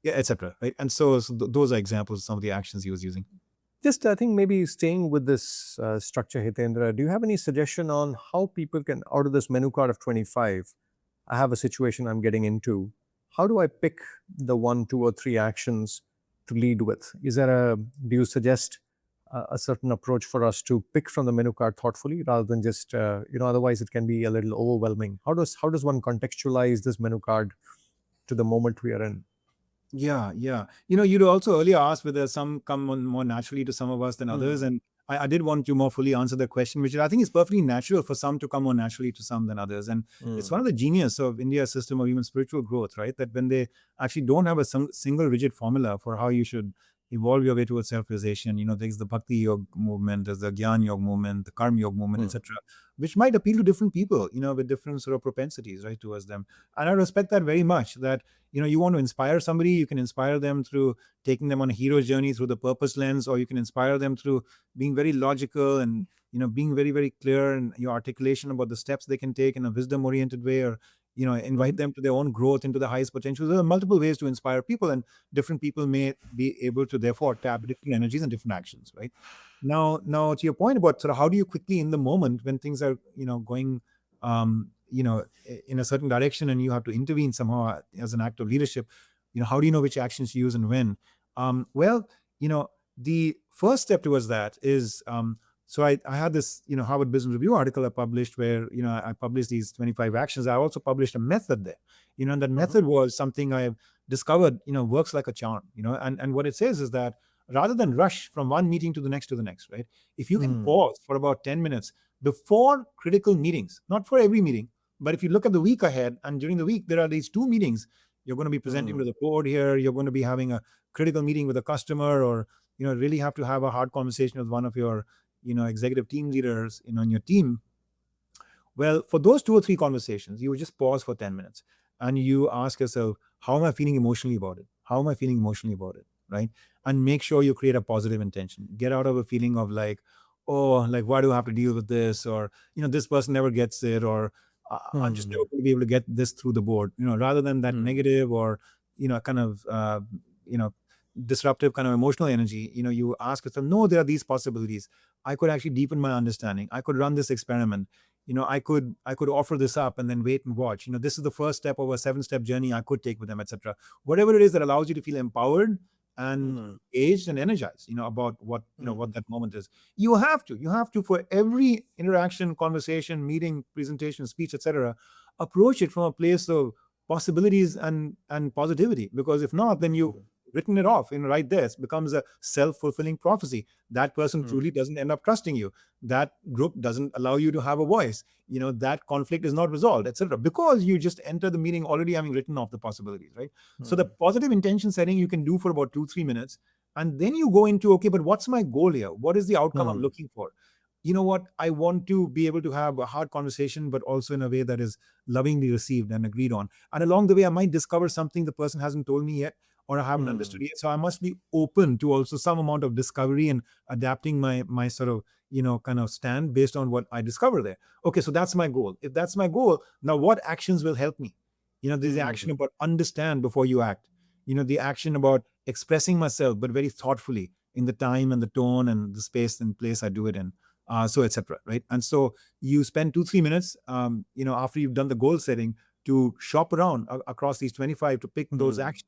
Etc. Right? And so those are examples of some of the actions he was using. Just, I think maybe staying with this structure, Hitendra, do you have any suggestion on how people can, out of this menu card of 25, I have a situation I'm getting into, how do I pick the 1, 2, or 3 actions to lead with? Do you suggest a certain approach for us to pick from the menu card thoughtfully rather than just, otherwise it can be a little overwhelming? How does one contextualize this menu card to the moment we are in? Yeah. You'd also earlier asked whether some come on more naturally to some of us than others. And I did want to more fully answer the question, which I think is perfectly natural for some to come more naturally to some than others. And it's one of the genius of India's system of even spiritual growth, right? That when they actually don't have a single rigid formula for how you should evolve your way towards self-realization, there's the Bhakti Yoga movement, there's the Gyan Yoga movement, the Karma Yoga movement, etc., which might appeal to different people, with different sort of propensities, right, towards them. And I respect that very much, that, you want to inspire somebody, you can inspire them through taking them on a hero's journey through the purpose lens, or you can inspire them through being very logical and, being very, very clear in your articulation about the steps they can take in a wisdom-oriented way, or, invite them to their own growth into the highest potential. There are multiple ways to inspire people, and different people may be able to therefore tap different energies and different actions, right? Now to your point about sort of how do you quickly in the moment when things are, going, in a certain direction and you have to intervene somehow as an act of leadership, how do you know which actions to use and when? Well, the first step towards that is, so I had this, Harvard Business Review article I published where, I published these 25 actions. I also published a method there, and that method was something I've discovered, works like a charm, and what it says is that rather than rush from one meeting to the next, right? If you can pause for about 10 minutes before critical meetings, not for every meeting, but if you look at the week ahead and during the week, there are these 2 meetings, you're going to be presenting to the board here, you're going to be having a critical meeting with a customer, or, really have to have a hard conversation with one of your, executive team leaders, in your team. Well, for those 2 or 3 conversations, you would just pause for 10 minutes and you ask yourself, how am I feeling emotionally about it? How am I feeling emotionally about it? Right? And make sure you create a positive intention. Get out of a feeling of like, oh, like, why do I have to deal with this? Or, this person never gets it, or I'm just never going to be able to get this through the board, rather than that negative or, kind of, disruptive kind of emotional energy, you ask yourself, no, there are these possibilities. I could actually deepen my understanding. I could run this experiment. I could offer this up and then wait and watch. This is the first step of a 7-step journey I could take with them, etc. Whatever it is that allows you to feel empowered and engaged and energized, about what, what that moment is. You have to, for every interaction, conversation, meeting, presentation, speech, etc., approach it from a place of possibilities and positivity. Because if not, then you written it off, right there. It becomes a self-fulfilling prophecy. That person truly doesn't end up trusting you. That group doesn't allow you to have a voice. That conflict is not resolved, etc. Because you just enter the meeting already having written off the possibilities, right? So the positive intention setting you can do for about 2-3 minutes. And then you go into, okay, but what's my goal here? What is the outcome I'm looking for? You know what? I want to be able to have a hard conversation, but also in a way that is lovingly received and agreed on. And along the way, I might discover something the person hasn't told me yet, or I haven't understood yet. So I must be open to also some amount of discovery and adapting my sort of, kind of stand based on what I discover there. Okay, so that's my goal. If that's my goal, now what actions will help me? There's the action about understand before you act. The action about expressing myself, but very thoughtfully in the time and the tone and the space and place I do it in. so etc. Right? And so you spend 2-3 minutes, after you've done the goal setting, to shop around across these 25 to pick those actions.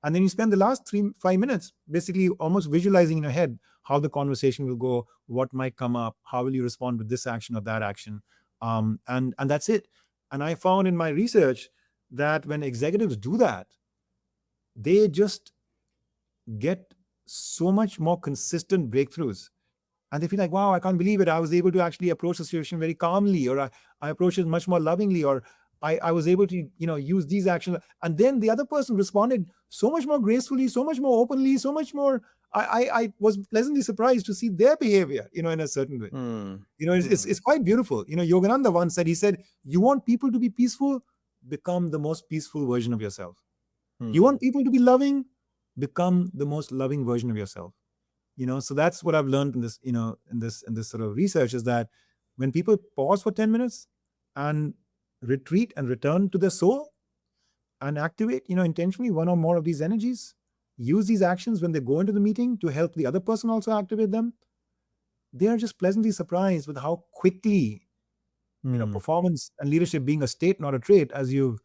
And then you spend the last 3-5 minutes basically almost visualizing in your head how the conversation will go, what might come up, how will you respond with this action or that action, and that's it. And I found in my research that when executives do that, they just get so much more consistent breakthroughs. And they feel like, wow, I can't believe it. I was able to actually approach the situation very calmly, or I approached it much more lovingly, or I was able to, use these actions. And then the other person responded so much more gracefully, so much more openly, so much more. I was pleasantly surprised to see their behavior, in a certain way. It's quite beautiful. Yogananda once said, he said, you want people to be peaceful, become the most peaceful version of yourself. You want people to be loving, become the most loving version of yourself. So that's what I've learned in this, in this sort of research, is that when people pause for 10 minutes and retreat and return to their soul and activate, intentionally one or more of these energies, use these actions when they go into the meeting to help the other person also activate them, they are just pleasantly surprised with how quickly, performance and leadership being a state, not a trait, as you've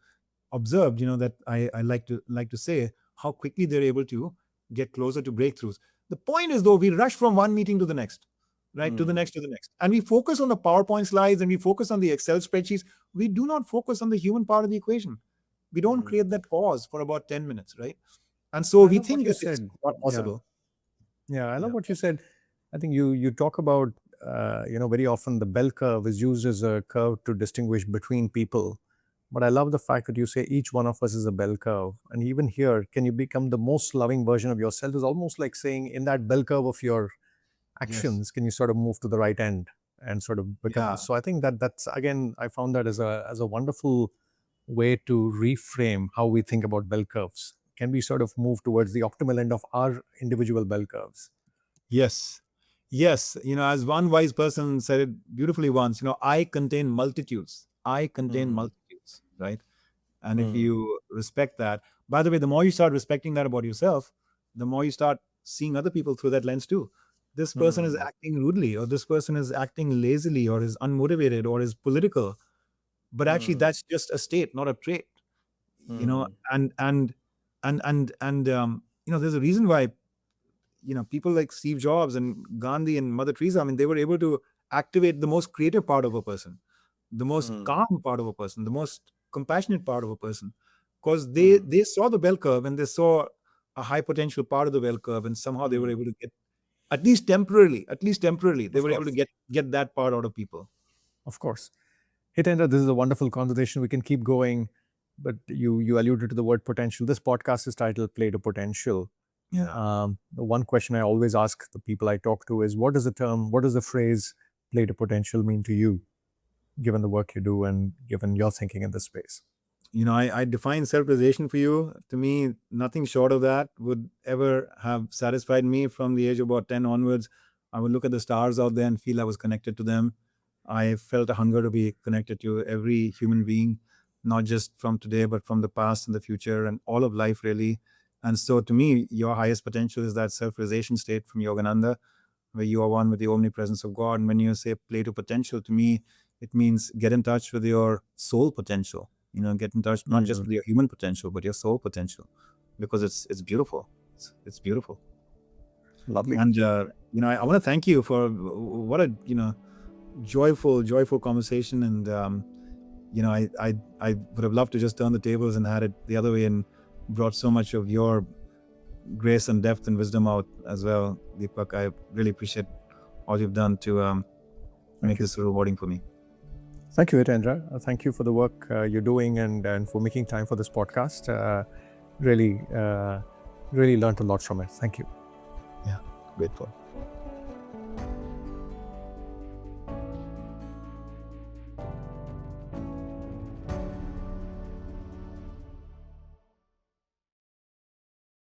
observed, that I like to say, how quickly they're able to get closer to breakthroughs. The point is, though, we rush from one meeting to the next, right? To the next. And we focus on the PowerPoint slides and we focus on the Excel spreadsheets. We do not focus on the human part of the equation. We don't create that pause for about 10 minutes, right? And so we think it's not possible. Yeah, I love what you said. I think you talk about, very often the bell curve is used as a curve to distinguish between people. But I love the fact that you say each one of us is a bell curve. And even here, can you become the most loving version of yourself? Is almost like saying, in that bell curve of your actions, can you sort of move to the right end and sort of become? Yeah. So I think that's, again, I found that as a wonderful way to reframe how we think about bell curves. Can we sort of move towards the optimal end of our individual bell curves? Yes. As one wise person said it beautifully once, I contain multitudes. I contain multitudes, right? And if you respect that, by the way, the more you start respecting that about yourself, the more you start seeing other people through that lens too. This person is acting rudely, or this person is acting lazily, or is unmotivated, or is political. But actually, that's just a state, not a trait. There's a reason why, people like Steve Jobs and Gandhi and Mother Teresa, I mean, they were able to activate the most creative part of a person, the most calm part of a person, the most compassionate part of a person, because they saw the bell curve and they saw a high potential part of the bell curve, and somehow they were able to get, at least temporarily, they were able to get that part out of people. Of course. Hitendra, this is a wonderful conversation. We can keep going, but you alluded to the word potential. This podcast is titled Play to Potential. Yeah. The one question I always ask the people I talk to is, what does the phrase play to potential mean to you, given the work you do and given your thinking in this space? I define self-realization for you. To me, nothing short of that would ever have satisfied me. From the age of about 10 onwards, I would look at the stars out there and feel I was connected to them. I felt a hunger to be connected to every human being, not just from today, but from the past and the future and all of life, really. And so to me, your highest potential is that self-realization state from Yogananda, where you are one with the omnipresence of God. And when you say play to potential, to me, it means get in touch with your soul potential. Get in touch not just with your human potential, but your soul potential, because it's beautiful. It's beautiful. Lovely. And I want to thank you for what a joyful conversation. And I would have loved to just turn the tables and had it the other way, and brought so much of your grace and depth and wisdom out as well, Deepak. I really appreciate all you've done to make this rewarding for me. Thank you, Hitendra. Thank you for the work you're doing and for making time for this podcast. Really learned a lot from it. Thank you. Yeah, grateful.